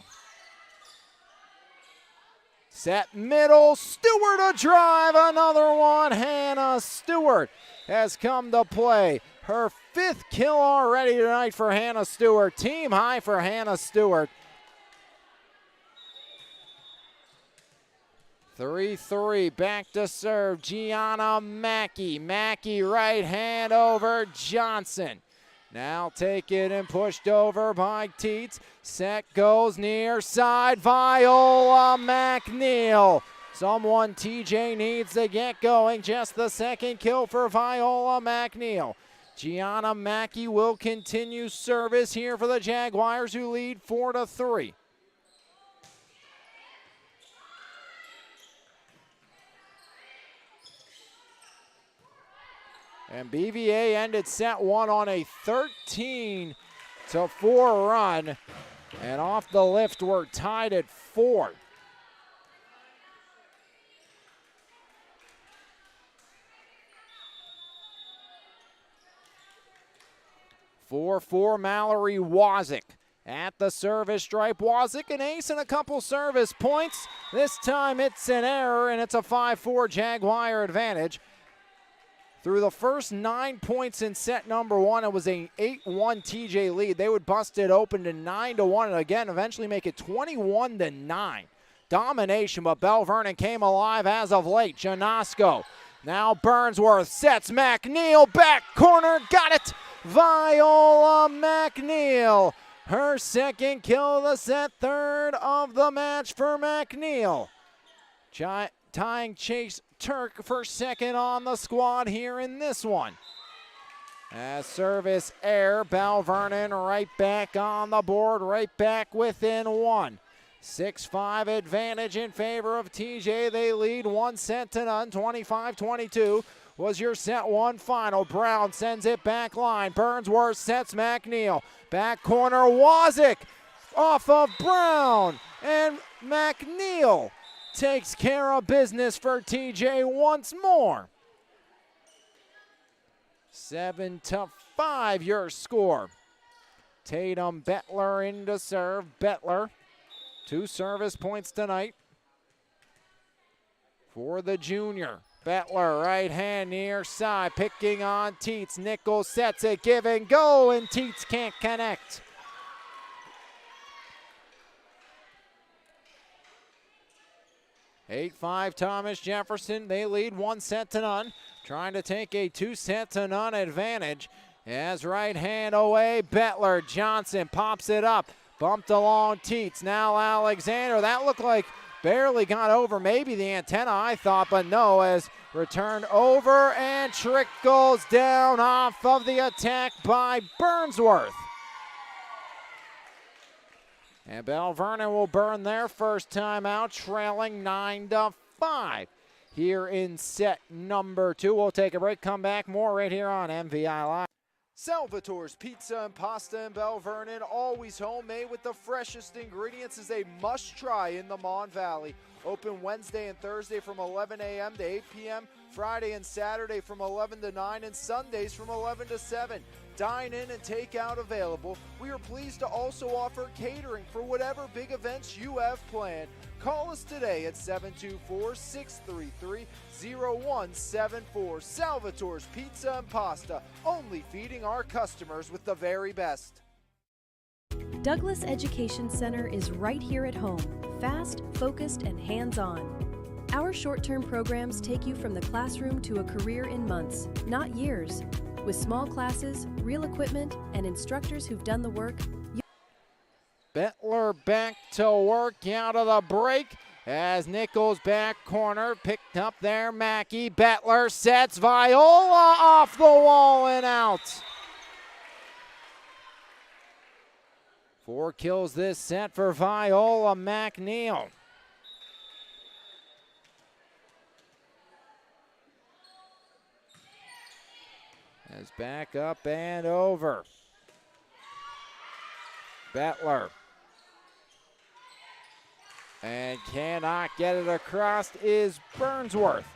Set middle, Stewart a drive, another one. Hannah Stewart has come to play. Her 5th kill already tonight for Hannah Stewart. Team high for Hannah Stewart. 3-3, back to serve, Gianna Mackey. Mackey right hand over Johnson. Now taken and pushed over by Teets. Set goes near side, Viola McNeil. Someone TJ needs to get going. Just the 2nd kill for Viola McNeil. Gianna Mackey will continue service here for the Jaguars, who lead 4-3. And BVA ended set 1 on a 13-4 run. And off the lift, we're tied at 4. Mallory Wazik at the service stripe. Wazik an ace and a couple service points. This time it's an error, and it's a 5-4 Jaguar advantage. Through the first 9 points in set number 1, it was an 8-1 TJ lead. They would bust it open to 9-1 and again eventually make it 21-9. Domination, but Belle Vernon came alive as of late. Janasco, now Burnsworth sets McNeil, back corner, got it! Viola McNeil, her 2nd kill of the set, 3rd of the match for McNeil. Tying Chase Turk for 2nd on the squad here in this one. As service error, Belle Vernon right back on the board, right back within 1. 6-5 advantage in favor of TJ. They lead 1-0, 25-22. Was your set 1 final. Brown sends it back line. Burnsworth sets McNeil. Back corner, Wazik off of Brown. And McNeil takes care of business for TJ once more. 7-5 your score. Tatum Bettler into serve. Bettler, 2 service points tonight for the junior. Bettler, right hand near side, picking on Teets. Nichols sets it, give and go, and Teets can't connect. (8-5) Thomas Jefferson. They lead 1-0, trying to take a 2-0 advantage. As right hand away, Bettler. Johnson pops it up, bumped along Teets. Now Alexander. That looked like barely got over maybe the antenna, I thought, but no, as returned over and trickles down off of the attack by Burnsworth. And Belle Vernon will burn their first time out, trailing 9-5 here in set number 2. We'll take a break, come back, more right here on MVI Live. Salvatore's Pizza and Pasta in Belle Vernon, always homemade with the freshest ingredients, is a must-try in the Mon Valley. Open Wednesday and Thursday from 11 a.m. to 8 p.m., Friday and Saturday from 11 to 9, and Sundays from 11 to 7. Dine in and take out available. We are pleased to also offer catering for whatever big events you have planned. Call us today at 724-633-0174. Salvatore's Pizza and Pasta, only feeding our customers with the very best. Douglas Education Center is right here at home, fast, focused, and hands-on. Our short-term programs take you from the classroom to a career in months, not years. With small classes, real equipment, and instructors who've done the work. Bettler back to work out of the break as Nichols back corner picked up there. Mackey. Bettler sets Viola off the wall and out. 4 kills this set for Viola McNeil. As back up and over. Bettler. And cannot get it across is Burnsworth.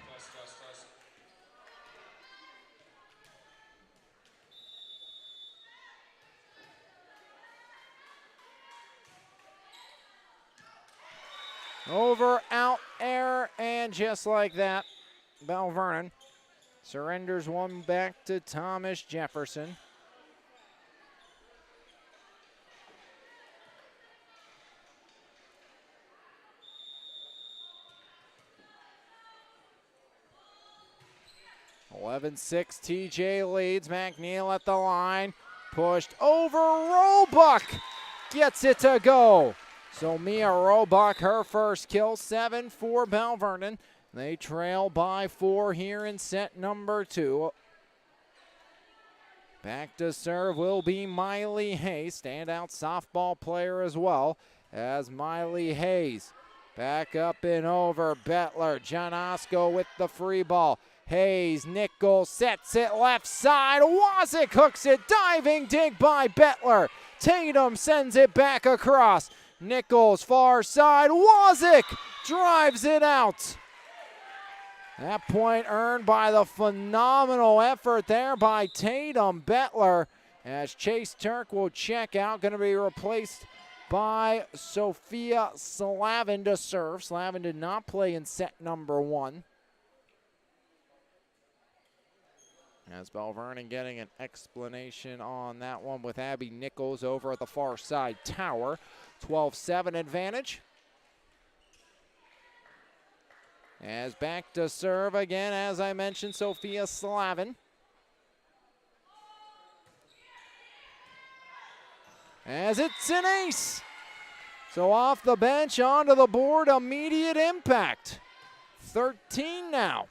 Over, out, air, and just like that, Belle Vernon surrenders one back to Thomas Jefferson. (11-6) TJ leads. McNeil at the line, pushed over. Roebuck gets it to go. So Mia Roebuck, her first kill. 7 for Belle Vernon. They trail by 4 here in set number 2. Back to serve will be Miley Hayes, standout softball player as well, as Miley Hayes back up and over. Bettler, Jonosko with the free ball. Hayes, Nichols sets it left side. Wazik hooks it, diving dig by Bettler. Tatum sends it back across. Nichols far side. Wazik drives it out. That point earned by the phenomenal effort there by Tatum Bettler, as Chase Turk will check out. Going to be replaced by Sophia Slavin to serve. Slavin did not play in set number 1. As Belle Vernon getting an explanation on that one with Abby Nichols over at the far side tower. 12-7 advantage. As back to serve again, as I mentioned, Sophia Slavin. As it's an ace. So off the bench, onto the board, immediate impact. 13 now.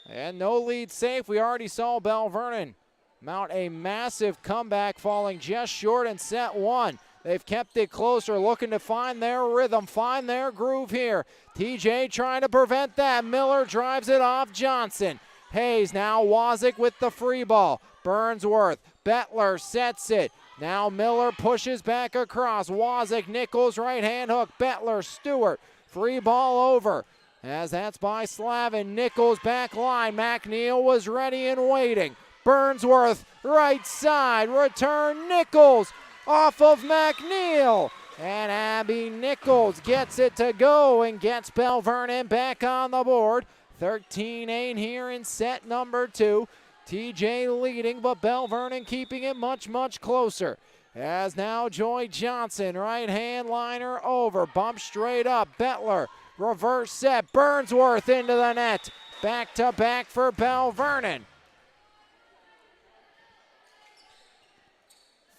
And no lead safe. We already saw Belle Vernon mount a massive comeback, falling just short in set 1. They've kept it closer, looking to find their rhythm, find their groove here. TJ trying to prevent that. Miller drives it off Johnson. Hayes, now Wazik with the free ball. Burnsworth, Bettler sets it. Now Miller pushes back across. Wazik, Nichols, right hand hook. Bettler, Stewart, free ball over. As that's by Slavin. Nichols back line. McNeil was ready and waiting. Burnsworth, right side. Return Nichols off of McNeil. And Abby Nichols gets it to go and gets Belle Vernon back on the board. 13-8 here in set number 2. TJ leading, but Belle Vernon keeping it much, much closer. As now Joy Johnson, right hand liner over. Bump straight up. Bettler, reverse set. Burnsworth into the net. Back to back for Belle Vernon.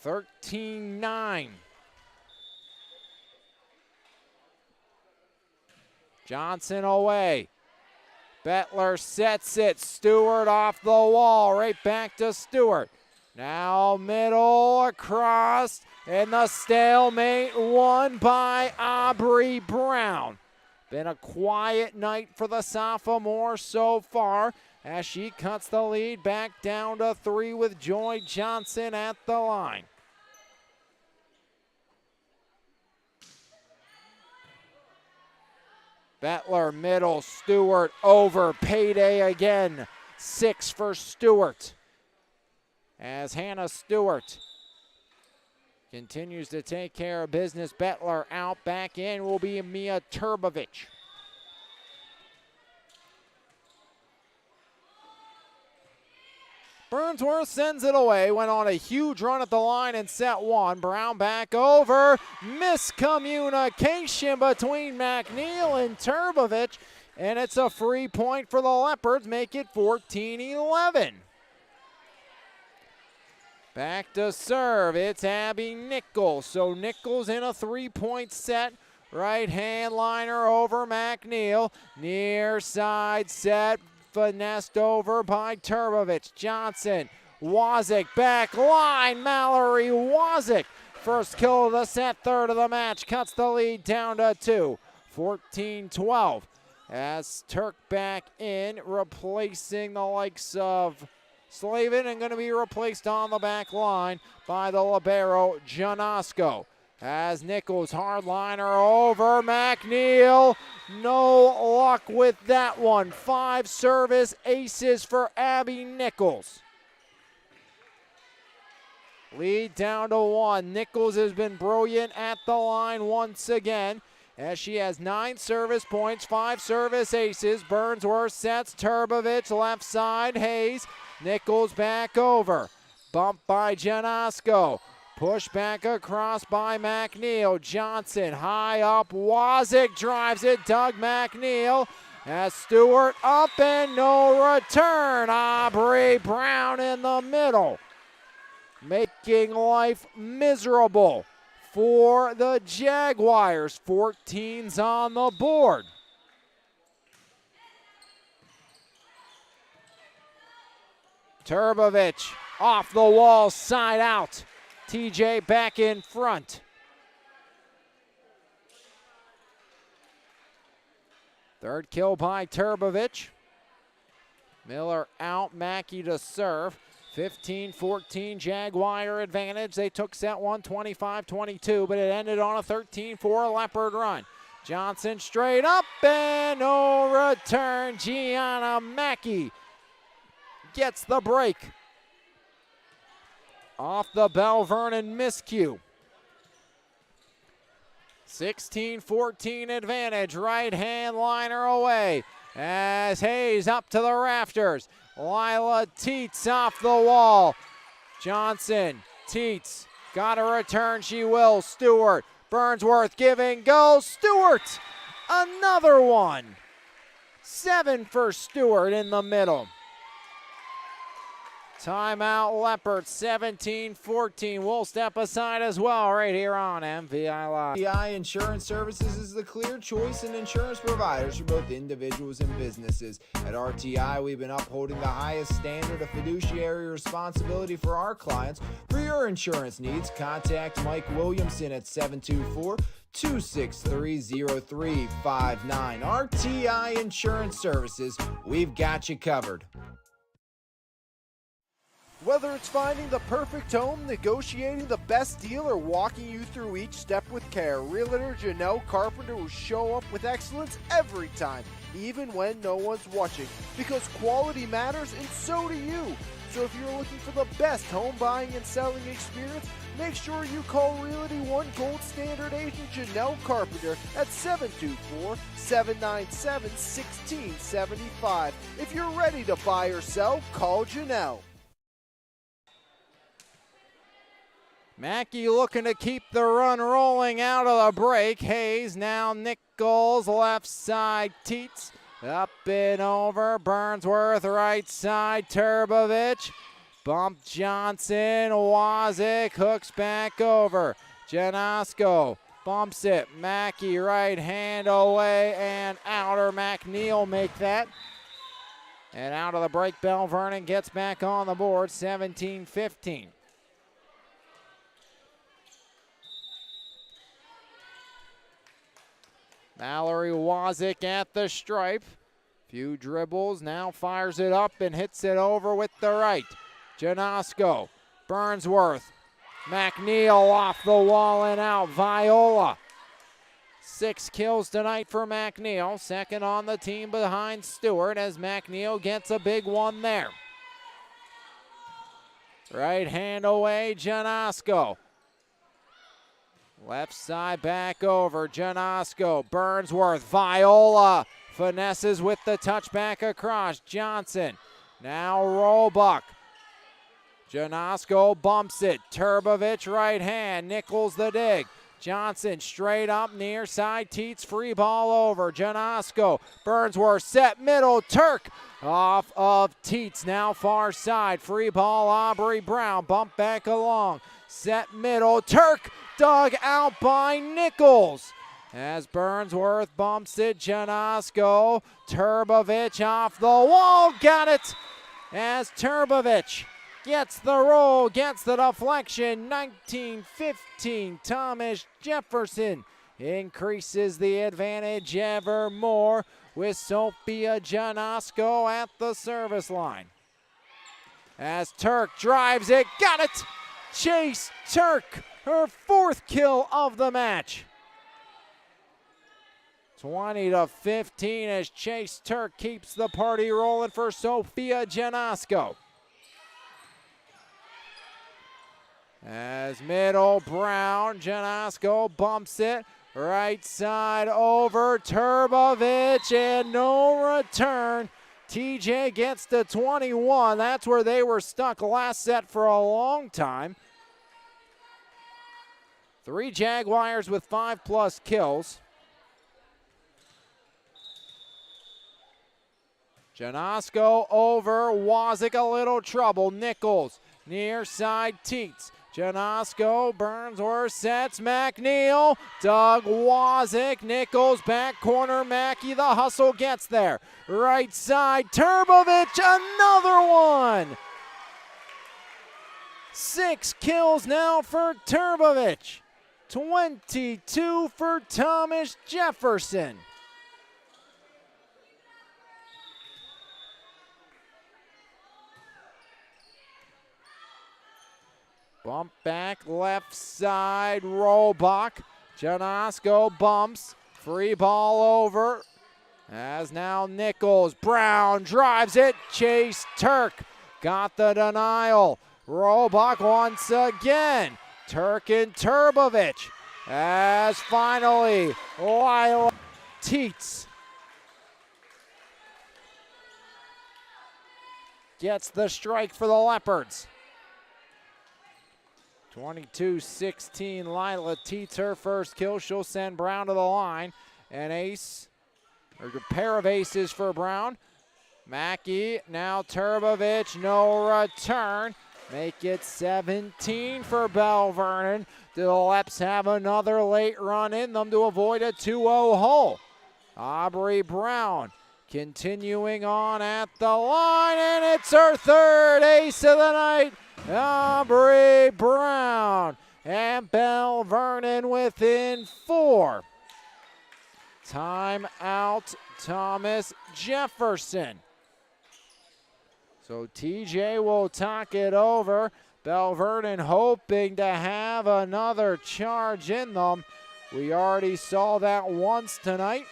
13-9. Johnson away. Bettler sets it. Stewart off the wall. Right back to Stewart. Now middle across. And the stalemate won by Aubrey Brown. Been a quiet night for the sophomore so far, as she cuts the lead back down to 3 with Joy Johnson at the line. Bettler middle, Stewart over, payday again. 6 for Stewart. As Hannah Stewart continues to take care of business. Bettler out, back in will be Mia Turbovich. Burnsworth sends it away, went on a huge run at the line in set 1. Brown back over, miscommunication between McNeil and Turbovich, and it's a free point for the Leopards, make it 14-11. Back to serve, it's Abby Nichols. So Nichols in a 3-point set. Right hand liner over McNeil. Near side set, finessed over by Turbovich. Johnson, Wazik back line. Mallory Wazik. First kill of the set, third of the match. Cuts the lead down to 2. 14-12. As Turk back in, replacing the likes of Slavin, and going to be replaced on the back line by the libero Jonosko. As Nichols hardliner over McNeil. No luck with that one. 5 service aces for Abby Nichols. Lead down to 1. Nichols has been brilliant at the line once again, as she has 9 service points, 5 service aces. Burnsworth sets Turbovich left side. Hayes. Nichols back over. Bump by Janosko. Push back across by McNeil. Johnson high up. Wazik drives it. Doug McNeil. As Stewart up and no return. Aubrey Brown in the middle, making life miserable for the Jaguars. 14's on the board. Turbovich off the wall, side out. TJ back in front. Third kill by Turbovich. Miller out, Mackey to serve. 15-14 Jaguar advantage. They took set 1 25-22, but it ended on a 13-4 Leopard run. Johnson straight up and no return. Gianna Mackey gets the break off the Belle Vernon miscue. 16-14 advantage. Right hand liner away as Hayes up to the rafters. Lila Teets off the wall. Johnson, Teets, got a return, she will. Stewart, Burnsworth giving go. Stewart, another one. 7 for Stewart in the middle. Timeout Leopard, 17-14. We'll step aside as well right here on MVI Live. RTI Insurance Services is the clear choice in insurance providers for both individuals and businesses. At RTI, we've been upholding the highest standard of fiduciary responsibility for our clients. For your insurance needs, contact Mike Williamson at 724-263-0359. RTI Insurance Services, we've got you covered. Whether it's finding the perfect home, negotiating the best deal, or walking you through each step with care, Realtor Janelle Carpenter will show up with excellence every time, even when no one's watching, because quality matters and so do you. So if you're looking for the best home buying and selling experience, make sure you call Realty One Gold Standard agent Janelle Carpenter at 724-797-1675. If you're ready to buy or sell, call Janelle. Mackey looking to keep the run rolling out of the break. Hayes, now Nichols, left side, Teets, up and over. Burnsworth, right side, Turbovich. Bump Johnson, Wazik, hooks back over. Janosko bumps it. Mackey, right hand away and outer. McNeil make that. And out of the break, Belle Vernon gets back on the board, 17-15. Mallory Wazik at the stripe. Few dribbles, now fires it up and hits it over with the right. Janosko, Burnsworth, McNeil off the wall and out. Viola. 6 kills tonight for McNeil. Second on the team behind Stewart as McNeil gets a big one there. Right hand away, Janosko. Left side back over, Janosko, Burnsworth, Viola, finesses with the touchback across, Johnson, now Roebuck, Janosko bumps it, Turbovich right hand, Nichols the dig, Johnson straight up near side, Teets free ball over, Janosko, Burnsworth set middle, Turk off of Teets, now far side, free ball Aubrey Brown, bump back along, set middle, Turk, dug out by Nichols. As Burnsworth bumps it, Janosko, Turbovich off the wall, got it. As Turbovich gets the roll, gets the deflection, 19-15. Thomas Jefferson increases the advantage ever more with Sophia Janosko at the service line. As Turk drives it, got it. Chase Turk her 4th kill of the match. 20-15 as Chase Turk keeps the party rolling for Sophia Janasco. As middle Brown, Janasco bumps it. Right side over, Turbovich, and no return. TJ gets the 21. That's where they were stuck last set for a long time. 3 Jaguars with 5+ kills. Janasco over, Wazik a little trouble. Nichols, near side Teets. Janasco, Burnsworth sets McNeil. Doug Wazik, Nichols, back corner, Mackey, the hustle gets there. Right side, Turbovich, another one. 6 kills now for Turbovich. 22 for Thomas Jefferson. Bump back, left side, Robach. Janasco bumps, free ball over. As now Nichols, Brown drives it, Chase Turk got the denial. Robach once again, Turk and Turbovich. As finally, Lila Teets gets the strike for the Leopards. 22-16, Lila Teets her first kill. She'll send Brown to the line. An ace, or a pair of aces for Brown. Mackey, now Turbovich, no return. Make it 17 for Belle Vernon. Do the Leps have another late run in them to avoid a 2-0 hole? Aubrey Brown continuing on at the line, and it's her 3rd ace of the night. Aubrey Brown, and Belle Vernon within 4. Timeout, Thomas Jefferson. So TJ will talk it over. Belle Vernon hoping to have another charge in them. We already saw that once tonight.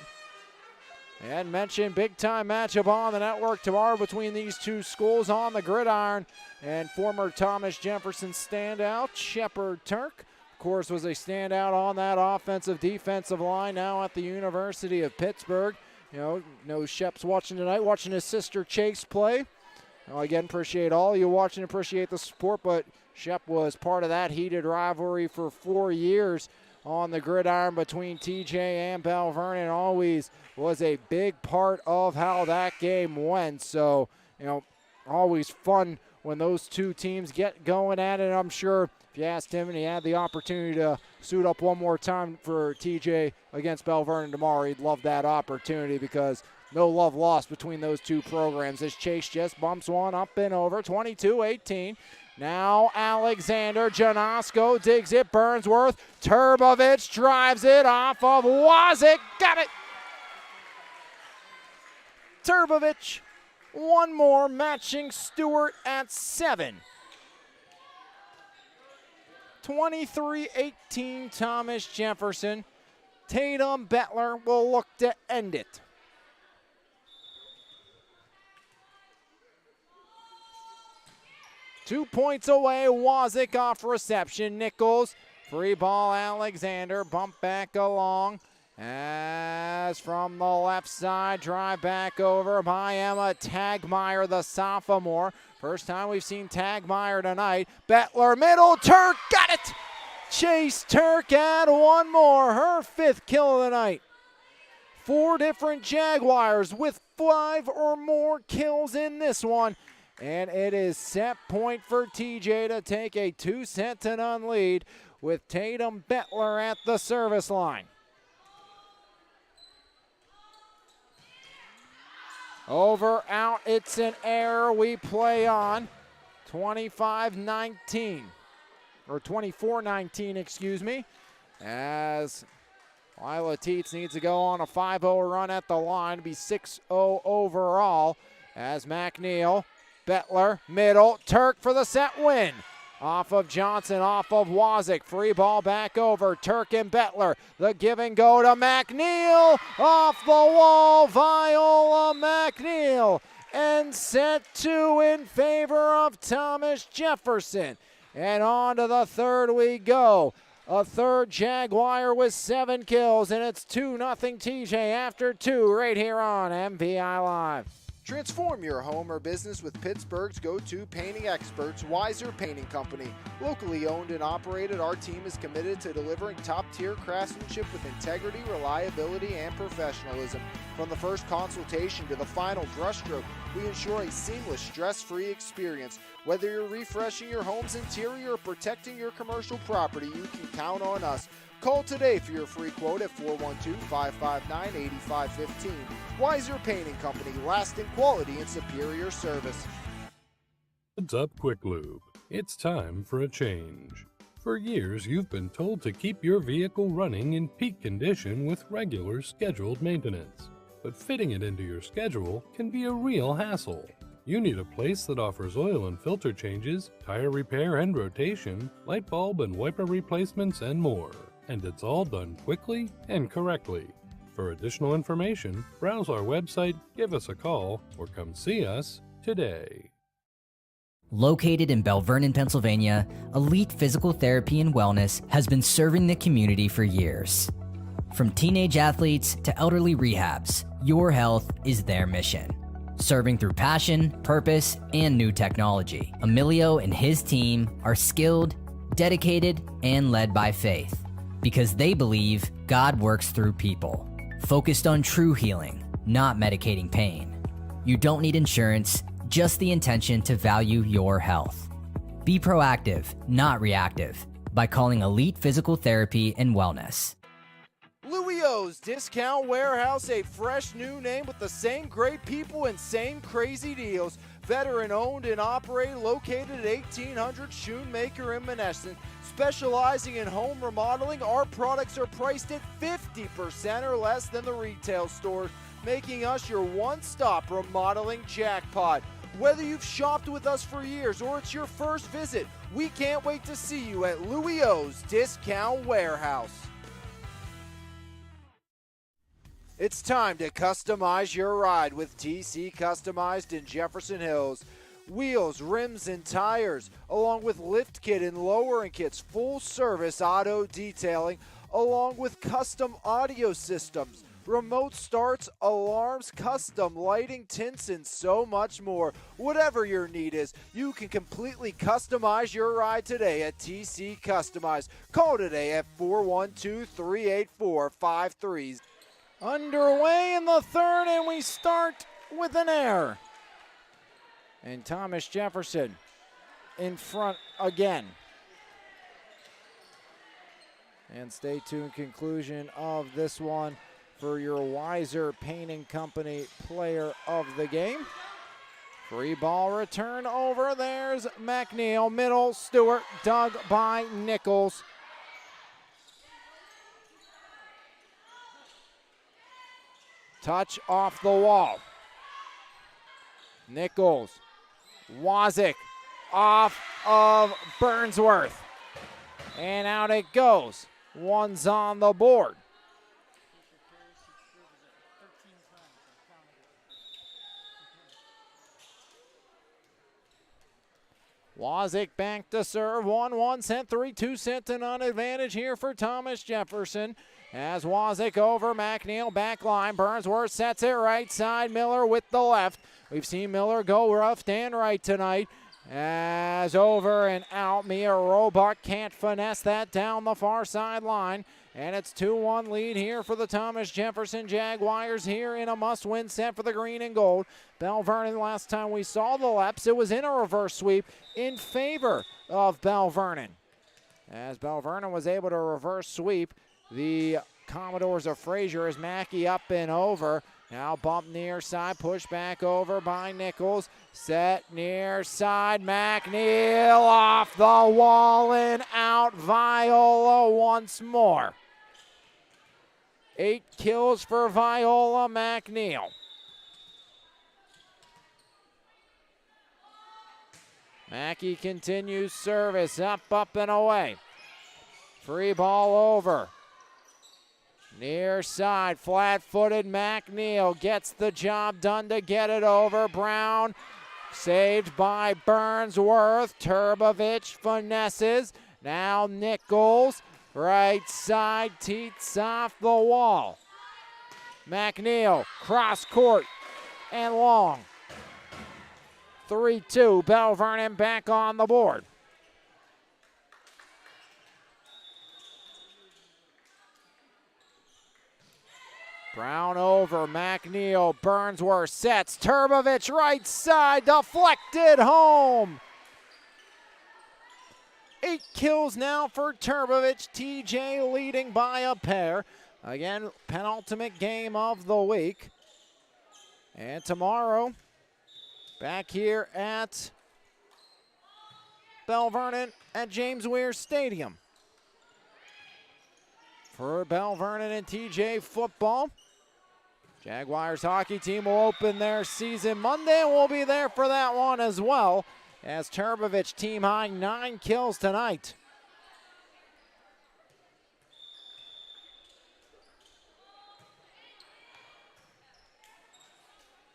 And mentioned big-time matchup on the network tomorrow between these two schools on the gridiron. And former Thomas Jefferson standout, Shepard Turk, of course, was a standout on that offensive defensive line now at the University of Pittsburgh. You know Shep's watching tonight, watching his sister Chase play. Again, appreciate all you watching, appreciate the support, but Shep was part of that heated rivalry for 4 years on the gridiron between TJ and Belle Vernon. Always was a big part of how that game went. So, always fun when those two teams get going at it. I'm sure if you asked him and he had the opportunity to suit up one more time for TJ against Belle Vernon tomorrow, he'd love that opportunity because no love lost between those two programs as Chase just bumps one up and over, 22-18. Now Alexander, Janasco digs it, Burnsworth, Turbovich drives it off of Wazik, got it! Turbovich, one more, matching Stewart at 7. 23-18, Thomas Jefferson. Tatum Bettler will look to end it. Two points away, Wazik off reception. Nichols, free ball, Alexander, bump back along. As from the left side, drive back over by Emma Tagmeyer, the sophomore. First time we've seen Tagmeyer tonight. Bettler, middle, Turk, got it! Chase Turk add one more, her 5th kill of the night. 4 different Jaguars with 5 or more kills in this one. And it is set point for TJ to take a 2-0 lead with Tatum Bettler at the service line. Over, out, it's an error. We play on. 25-19, or 24-19, excuse me, as Lila Teets needs to go on a 5-0 run at the line to be 6-0 overall as McNeil, Bettler, middle, Turk for the set win. Off of Johnson, off of Wazik. Free ball back over. Turk and Bettler. The give and go to McNeil. Off the wall, Viola McNeil. And set 2 in favor of Thomas Jefferson. And on to the third we go. A third Jaguar with 7 kills, and it's 2-0 TJ after 2 right here on MVI Live. Transform your home or business with Pittsburgh's go-to painting experts, Weiser Painting Company. Locally owned and operated, our team is committed to delivering top-tier craftsmanship with integrity, reliability, and professionalism. From the first consultation to the final brushstroke, we ensure a seamless, stress-free experience. Whether you're refreshing your home's interior or protecting your commercial property, you can count on us. Call today for your free quote at 412-559-8515. Weiser Painting Company, lasting quality and superior service. Heads up, Quick Lube. It's time for a change. For years, you've been told to keep your vehicle running in peak condition with regular scheduled maintenance. But fitting it into your schedule can be a real hassle. You need a place that offers oil and filter changes, tire repair and rotation, light bulb and wiper replacements, and more. And it's all done quickly and correctly. For additional information, browse our website, give us a call, or come see us today. Located in Belle Vernon, Pennsylvania, Elite Physical Therapy and Wellness has been serving the community for years. From teenage athletes to elderly rehabs, your health is their mission. Serving through passion, purpose, and new technology, Emilio and his team are skilled, dedicated, and led by faith. Because they believe God works through people. Focused on true healing, not medicating pain. You don't need insurance, just the intention to value your health. Be proactive, not reactive, by calling Elite Physical Therapy and Wellness. Louis O's Discount Warehouse, a fresh new name with the same great people and same crazy deals. Veteran owned and operated, located at 1800 Shoemaker in Monessen. Specializing in home remodeling, our products are priced at 50% or less than the retail stores, making us your one-stop remodeling jackpot. Whether you've shopped with us for years or it's your first visit, we can't wait to see you at Louis O's Discount Warehouse. It's time to customize your ride with TC Customized in Jefferson Hills. Wheels, rims, and tires, along with lift kit and lowering kits, full service auto detailing, along with custom audio systems, remote starts, alarms, custom lighting, tints, and so much more. Whatever your need is, you can completely customize your ride today at TC Customized. Call today at 412-384-53. Underway in the third, and we start with an error. And Thomas Jefferson in front again. And stay tuned, conclusion of this one for your Weiser Painting Company player of the game. Free ball return over. There's McNeil, middle, Stewart, dug by Nichols. Touch off the wall. Nichols, Wazik, off of Burnsworth. And out it goes. One's on the board. Wazik back to serve. 1-1 set, 3-2 set to none advantage here for Thomas Jefferson. As Wazik over McNeil, back line. Burnsworth sets it right side. Miller with the left. We've seen Miller go left and right tonight. As over and out, Mia Roebuck can't finesse that down the far sideline. And it's 2-1 lead here for the Thomas Jefferson Jaguars here in a must-win set for the green and gold. Belle Vernon, last time we saw the Leps, it was in a reverse sweep in favor of Belle Vernon. As Belle Vernon was able to reverse sweep the Commodores of Fraser as Mackey up and over. Now bump near side, push back over by Nichols. Set near side, McNeil off the wall and out. Viola once more. 8 kills for Viola McNeil. Mackey continues service, up, and away. Free ball over. Near side, flat-footed McNeil gets the job done to get it over. Brown saved by Burnsworth. Turbovich finesses. Now Nichols, right side, teets off the wall. McNeil, cross court and long. 3-2, Belle Vernon back on the board. Brown over, McNeil, Burnsworth sets, Turbovich right side, deflected home. 8 kills now for Turbovich, TJ leading by a pair. Again, penultimate game of the week. And tomorrow, back here at Belle Vernon at James Weir Stadium. For Belle Vernon and TJ football, Jaguars hockey team will open their season Monday. We'll be there for that one as well, as Turbovich team high 9 kills tonight.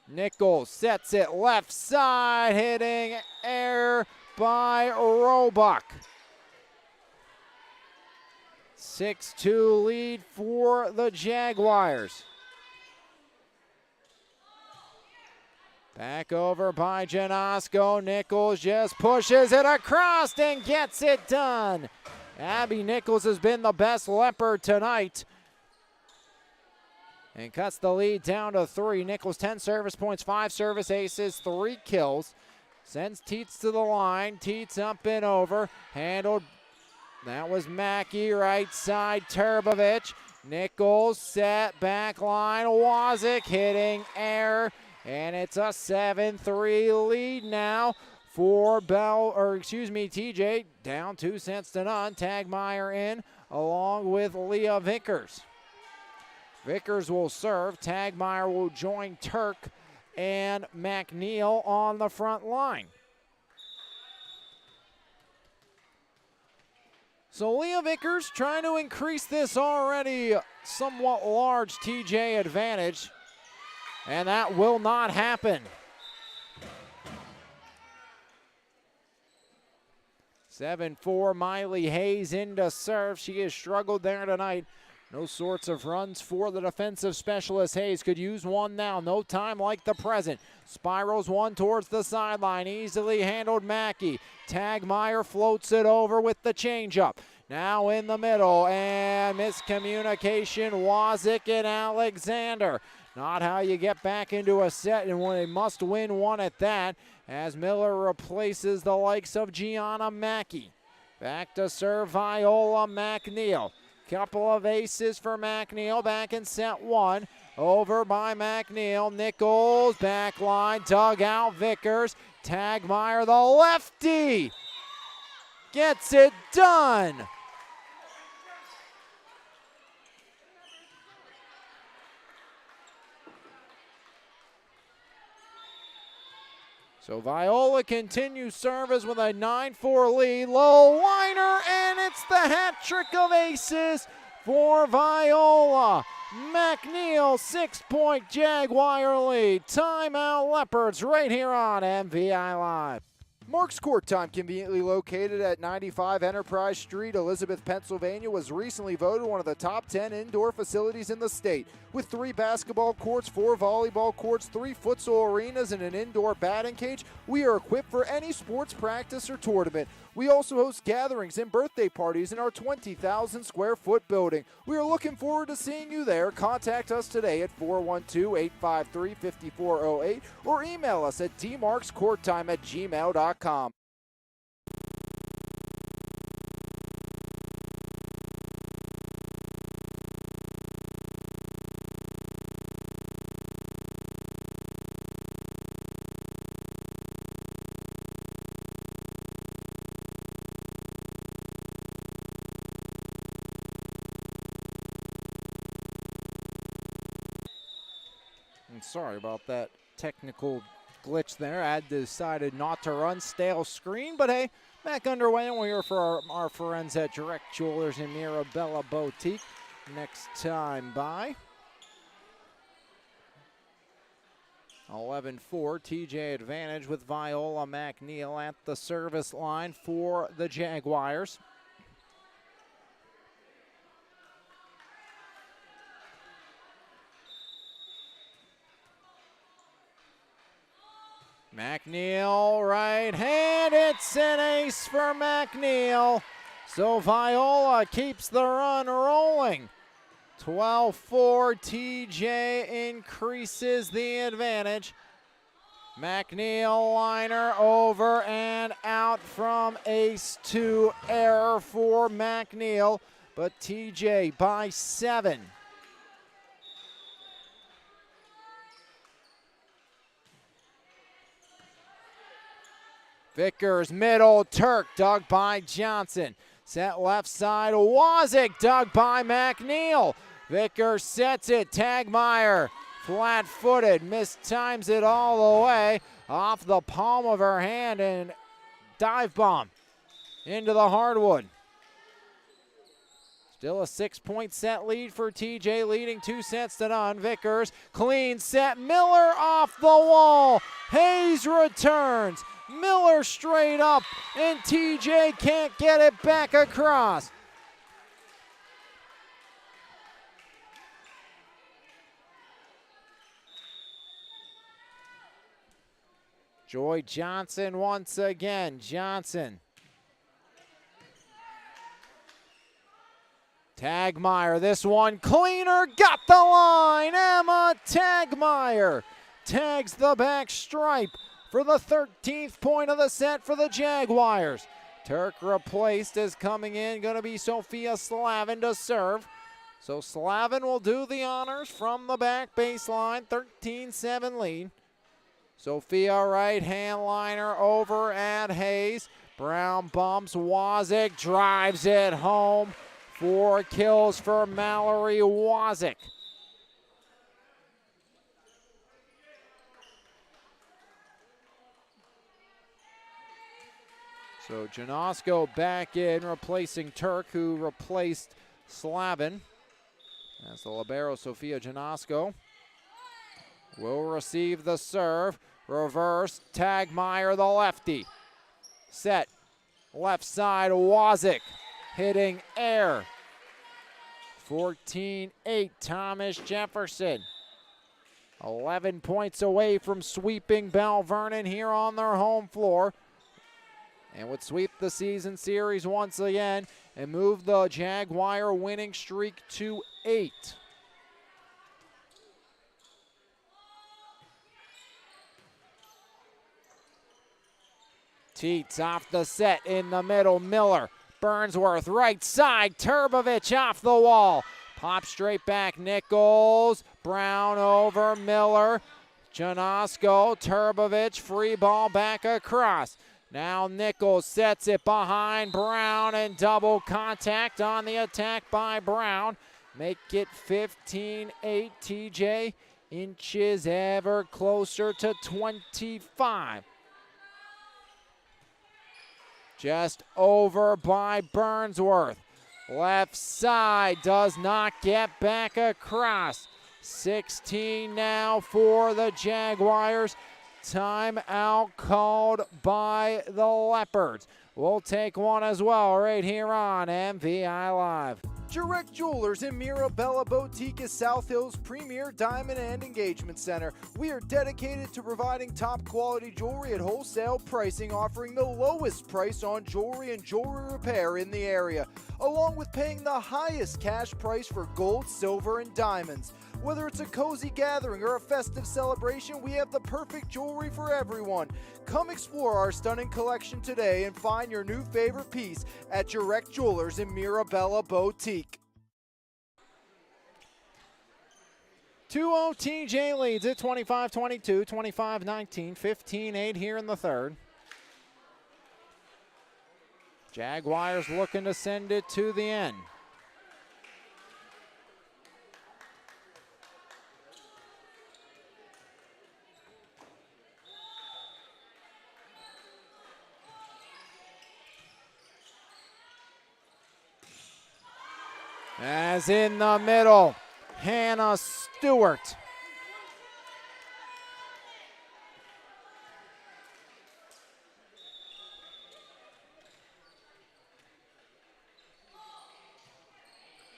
Nichols sets it left side, hitting air by Roebuck. 6-2 lead for the Jaguars. Back over by Janosko. Nichols just pushes it across and gets it done. Abby Nichols has been the best leopard tonight and cuts the lead down to 3. Nichols 10 service points, 5 service aces, 3 kills. Sends Teets to the line. Teets up and over. Handled. That was Mackey, right side, Turbovich. Nichols set, back line, Wazik hitting air, and it's a 7-3 lead now for TJ, down 2 cents to none. Tagmeyer in, along with Leah Vickers. Vickers will serve, Tagmeyer will join Turk and McNeil on the front line. So Leah Vickers trying to increase this already somewhat large TJ advantage, and that will not happen. 7-4, Miley Hayes into serve. She has struggled there tonight. No sorts of runs for the defensive specialist. Hayes could use one now. No time like the present. Spirals one towards the sideline. Easily handled Mackey. Tagmeyer floats it over with the changeup. Now in the middle, and miscommunication. Wazik and Alexander. Not how you get back into a set, and when they must win one at that, as Miller replaces the likes of Gianna Mackey. Back to serve Viola McNeil. Couple of aces for McNeil, back in set 1. Over by McNeil, Nichols, back line, dug out Vickers. Tagmeyer, the lefty, gets it done. So Viola continues service with a 9-4 lead. Low liner, and it's the hat trick of aces for Viola. McNeil, 6-point Jaguar lead. Timeout Leopards right here on MVI Live. Mark's Court Time, conveniently located at 95 Enterprise Street, Elizabeth, Pennsylvania, was recently voted one of the top 10 indoor facilities in the state. With 3 basketball courts, 4 volleyball courts, 3 futsal arenas, and an indoor batting cage, we are equipped for any sports practice or tournament. We also host gatherings and birthday parties in our 20,000 square foot building. We are looking forward to seeing you there. Contact us today at 412-853-5408 or email us at dmarkscourttime@gmail.com. Sorry about that technical glitch there. Had decided not to run. Stale screen, but hey, back underway, and we're here for our friends at Direct Jewelers in Mirabella Boutique. Next time by 11-4, TJ advantage with Viola McNeil at the service line for the Jaguars. McNeil, right hand, it's an ace for McNeil. So Viola keeps the run rolling. 12-4, TJ increases the advantage. McNeil liner over and out from ace to error for McNeil, but TJ by 7. Vickers middle, Turk dug by Johnson. Set left side, Wazik dug by McNeil. Vickers sets it, Tagmeyer flat-footed, mistimes it all the way off the palm of her hand and dive bomb into the hardwood. Still a 6-point set lead for TJ, leading 2-0. Vickers, clean set, Miller off the wall. Hayes returns. Miller straight up, and TJ can't get it back across. Joy Johnson once again. Johnson. Tagmeyer, this one cleaner, got the line. Emma Tagmeyer tags the back stripe for the 13th point of the set for the Jaguars. Turk replaced is coming in, going to be Sophia Slavin to serve. So Slavin will do the honors from the back baseline, 13-7 lead. Sophia right hand liner over at Hayes. Brown bumps, Wazik drives it home. 4 kills for Mallory Wazik. So Janosko back in, replacing Turk, who replaced Slavin. As the libero, Sophia Janosko will receive the serve. Reverse, Tagmeyer, the lefty. Set, left side, Wazik hitting air. 14-8, Thomas Jefferson. 11 points away from sweeping Belle Vernon here on their home floor. And would sweep the season series once again and move the Jaguar winning streak to 8. Teets off the set in the middle, Miller. Burnsworth right side, Turbovich off the wall. Pop straight back, Nichols. Brown over Miller. Janosko, Turbovich, free ball back across. Now Nichols sets it behind Brown and double contact on the attack by Brown. Make it 15-8. TJ inches ever closer to 25. Just over by Burnsworth. Left side does not get back across. 16 now for the Jaguars. Timeout called by the Leopards. We'll take one as well right here on MVI Live. Direct Jewelers in Mirabella Boutique is South Hill's premier diamond and engagement center. We are dedicated to providing top quality jewelry at wholesale pricing, offering the lowest price on jewelry and jewelry repair in the area, along with paying the highest cash price for gold, silver, and diamonds. Whether it's a cozy gathering or a festive celebration, we have the perfect jewelry for everyone. Come explore our stunning collection today and find your new favorite piece at Direct Jewelers in Mirabella Boutique. 2-0 TJ leads it, 25-22, 25-19, 15-8 here in the third. Jaguars looking to send it to the end. As in the middle, Hannah Stewart.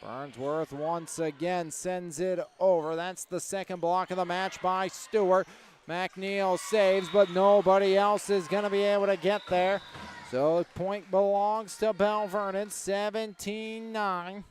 Burnsworth once again sends it over. That's the second block of the match by Stewart. McNeil saves, but nobody else is going to be able to get there. So the point belongs to Belle Vernon, 17-9.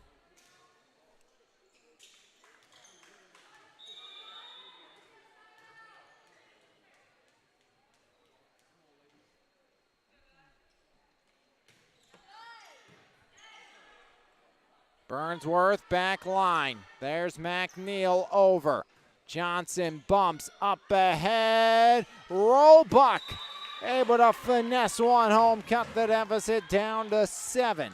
Burnsworth back line. There's McNeil over. Johnson bumps up ahead. Roebuck able to finesse one home, cut the deficit down to 7.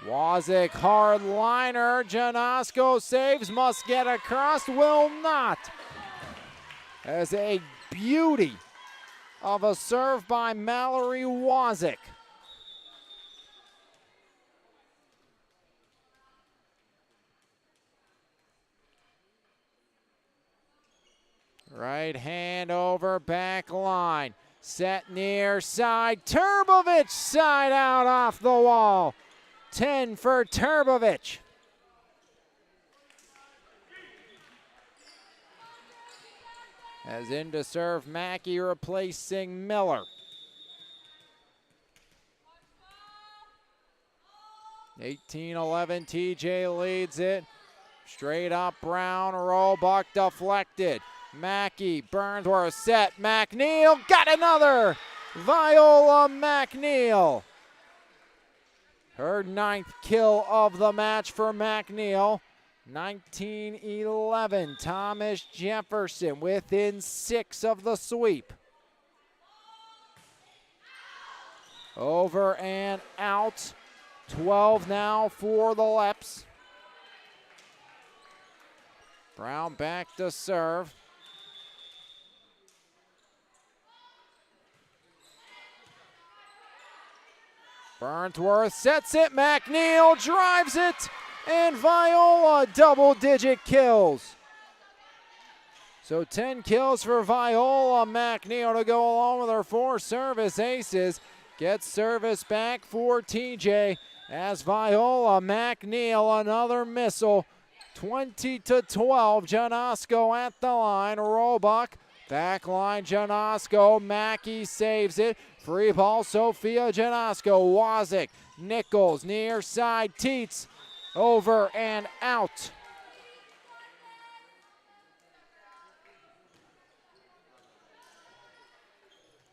Wazik hardliner, Janosko saves, must get across, will not. As a beauty of a serve by Mallory Wazik. Right hand over back line. Set near side, Turbovich side out off the wall. 10 for Turbovich. As in to serve Mackey replacing Miller. 18-11, TJ leads it. Straight up Brown, Roebuck deflected. Mackey, Burnsworth set, McNeil, got another! Viola McNeil. Her 9th kill of the match for McNeil. 19-11, Thomas Jefferson within 6 of the sweep. Over and out. 12 now for the Leps. Brown back to serve. Burnsworth sets it, McNeil drives it, and Viola double-digit kills. So 10 kills for Viola McNeil to go along with her 4 service aces. Gets service back for TJ as Viola McNeil, another missile. 20-12, Janosko at the line, Roebuck. Back line, Janosko, Mackey saves it. Free ball, Sophia Janosko, Wazik, Nichols, near side, Teets, over and out.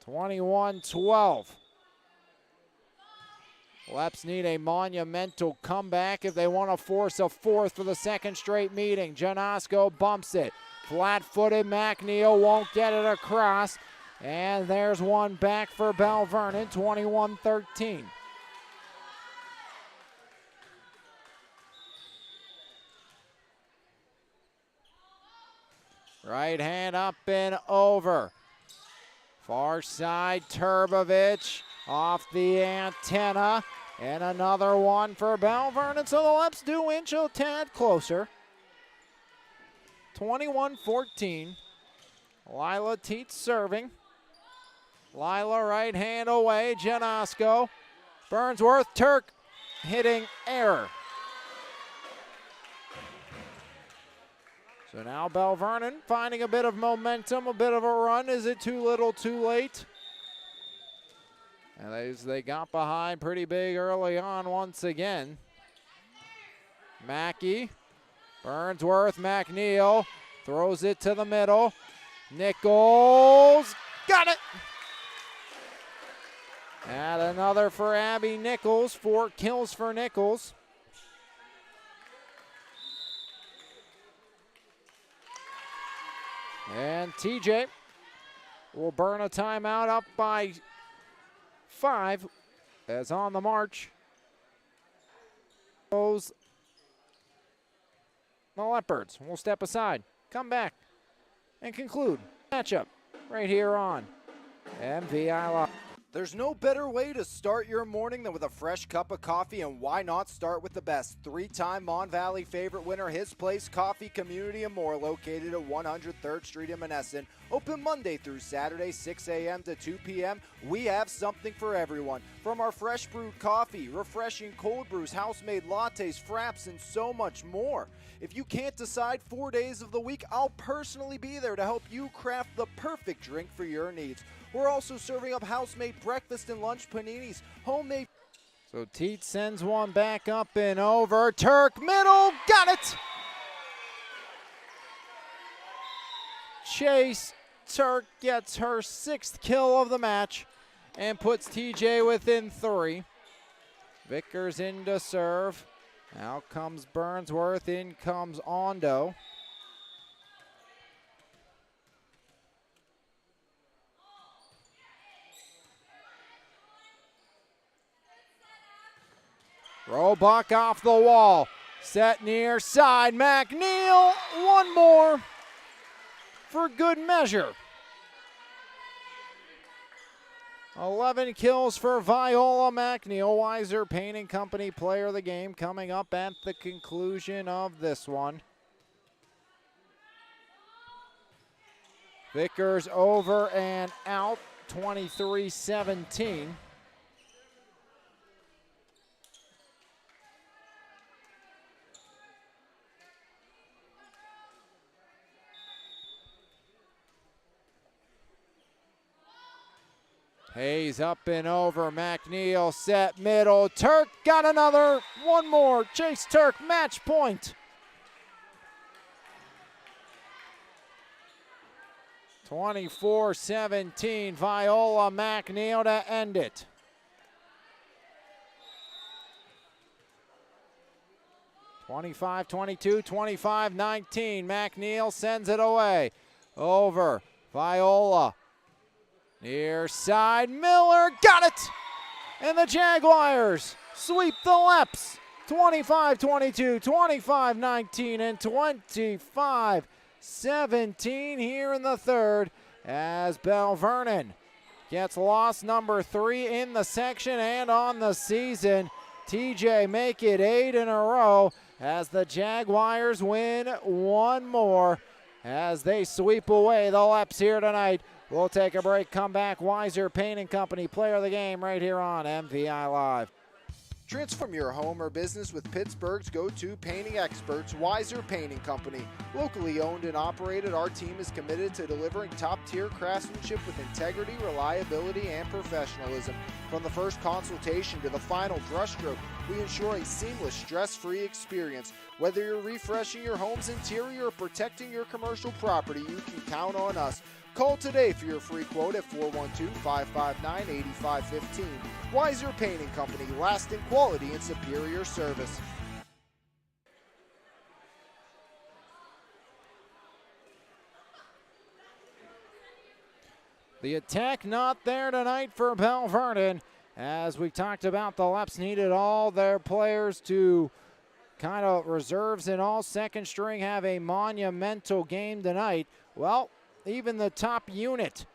(21-12). Leps need a monumental comeback if they want to force a 4th for the 2nd straight meeting. Janosko bumps it. Flat-footed McNeil won't get it across. And there's one back for Belle Vernon, 21-13. Right hand up and over. Far side, Turbovich off the antenna. And another one for Belle Vernon. So the Leps do inch a tad closer. 21-14. Lila Teets serving. Lila right hand away, Janosko. Burnsworth, Turk hitting error. So now Belle Vernon finding a bit of momentum, a bit of a run. Is it too little, too late? And they got behind pretty big early on once again. Mackey, Burnsworth, McNeil throws it to the middle. Nichols, got it! And another for Abby Nichols, 4 kills for Nichols. And TJ will burn a timeout up by 5 as on the march. Goes the Leopards will step aside, come back, and conclude matchup right here on MVI Live. There's no better way to start your morning than with a fresh cup of coffee, and why not start with the best? Three-time Mon Valley favorite winner, His Place Coffee, Community and More, located at 103rd Street in Menneson. Open Monday through Saturday, 6 a.m. to 2 p.m. We have something for everyone. From our fresh brewed coffee, refreshing cold brews, house-made lattes, fraps, and so much more. If you can't decide 4 days of the week, I'll personally be there to help you craft the perfect drink for your needs. We're also serving up house-made breakfast and lunch paninis, homemade. So Teat sends one back up and over. Turk middle, got it! Chase Turk gets her 6th kill of the match and puts TJ within 3. Vickers in to serve. Out comes Burnsworth, in comes Ondo. Roebuck off the wall. Set near side. McNeil, one more for good measure. 11 kills for Viola McNeil. Weiser Painting Company player of the game coming up at the conclusion of this one. Vickers over and out, 23-17. Hayes up and over. McNeil set middle. Turk got another. One more. Chase Turk match point. 24-17. Viola McNeil to end it. (25-22, 25-19). McNeil sends it away. Over. Viola. Near side, Miller got it! And the Jaguars sweep the Leps. 25-22, 25-19, and 25-17 here in the third as Belle Vernon gets loss number 3 in the section and on the season. TJ make it 8 in a row as the Jaguars win one more as they sweep away the Leps here tonight. We'll take a break, come back. Weiser Painting Company player of the game right here on MVI Live. Transform your home or business with Pittsburgh's go-to painting experts, Weiser Painting Company. Locally owned and operated, our team is committed to delivering top-tier craftsmanship with integrity, reliability, and professionalism. From the first consultation to the final brushstroke, we ensure a seamless, stress-free experience. Whether you're refreshing your home's interior or protecting your commercial property, you can count on us. Call today for your free quote at 412-559-8515. Weiser Painting Company, lasting quality and superior service. The attack not there tonight for Belle Vernon. As we talked about, the Leps needed all their players to kind of reserves and all second string have a monumental game tonight. Well, even the top unit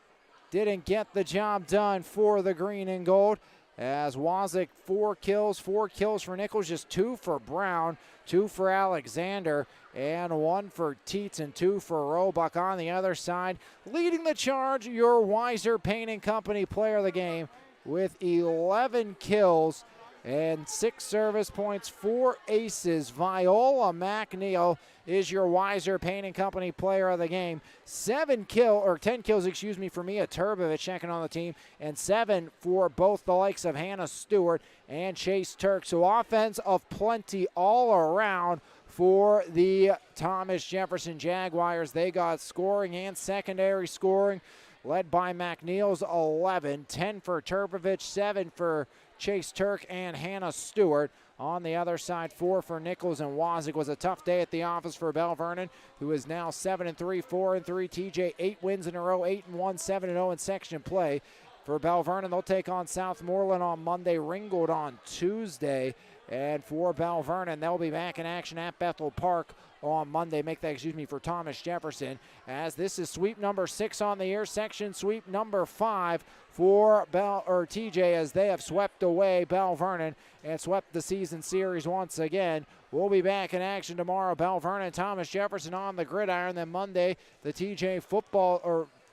didn't get the job done for the green and gold. As Wazik, 4 kills for Nichols, just 2 for Brown, 2 for Alexander, and 1 for Teets and 2 for Roebuck on the other side. Leading the charge, your Weiser Painting Company player of the game with 11 kills and 6 service points, 4 aces. Viola McNeil is your Weiser Painting Company player of the game. 10 kills, for Mia Turbovich checking on the team, and 7 for both the likes of Hannah Stewart and Chase Turk. So offense of plenty all around for the Thomas Jefferson Jaguars. They got scoring and secondary scoring, led by McNeil's 11, 10 for Turbovich, 7 for Chase Turk and Hannah Stewart. On the other side, 4 for Nichols and Wazik. Was a tough day at the office for Belle Vernon, who is now 7-3, 4-3. TJ, 8 wins in a row, 8-1, 7-0 in section play. For Belle Vernon, they'll take on Southmoreland on Monday, Ringgold on Tuesday. And for Belle Vernon, they'll be back in action at Bethel Park on Monday. For Thomas Jefferson, as this is sweep number 6 on the year, section sweep number 5 for TJ, as they have swept away Belle Vernon and swept the season series once again. We'll be back in action tomorrow. Belle Vernon, Thomas Jefferson on the gridiron. Then Monday, the TJ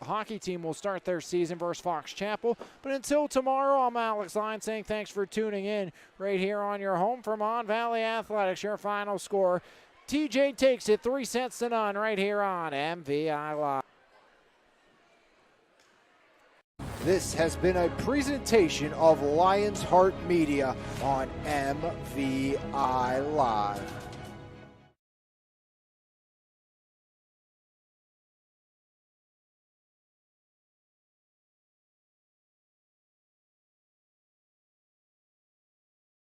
hockey team will start their season versus Fox Chapel. But until tomorrow, I'm Alex Line saying thanks for tuning in right here on your home for Mon Valley Athletics. Your final score, TJ takes it 3-0 right here on MVI Live. This has been a presentation of Lions Heart Media on MVI Live.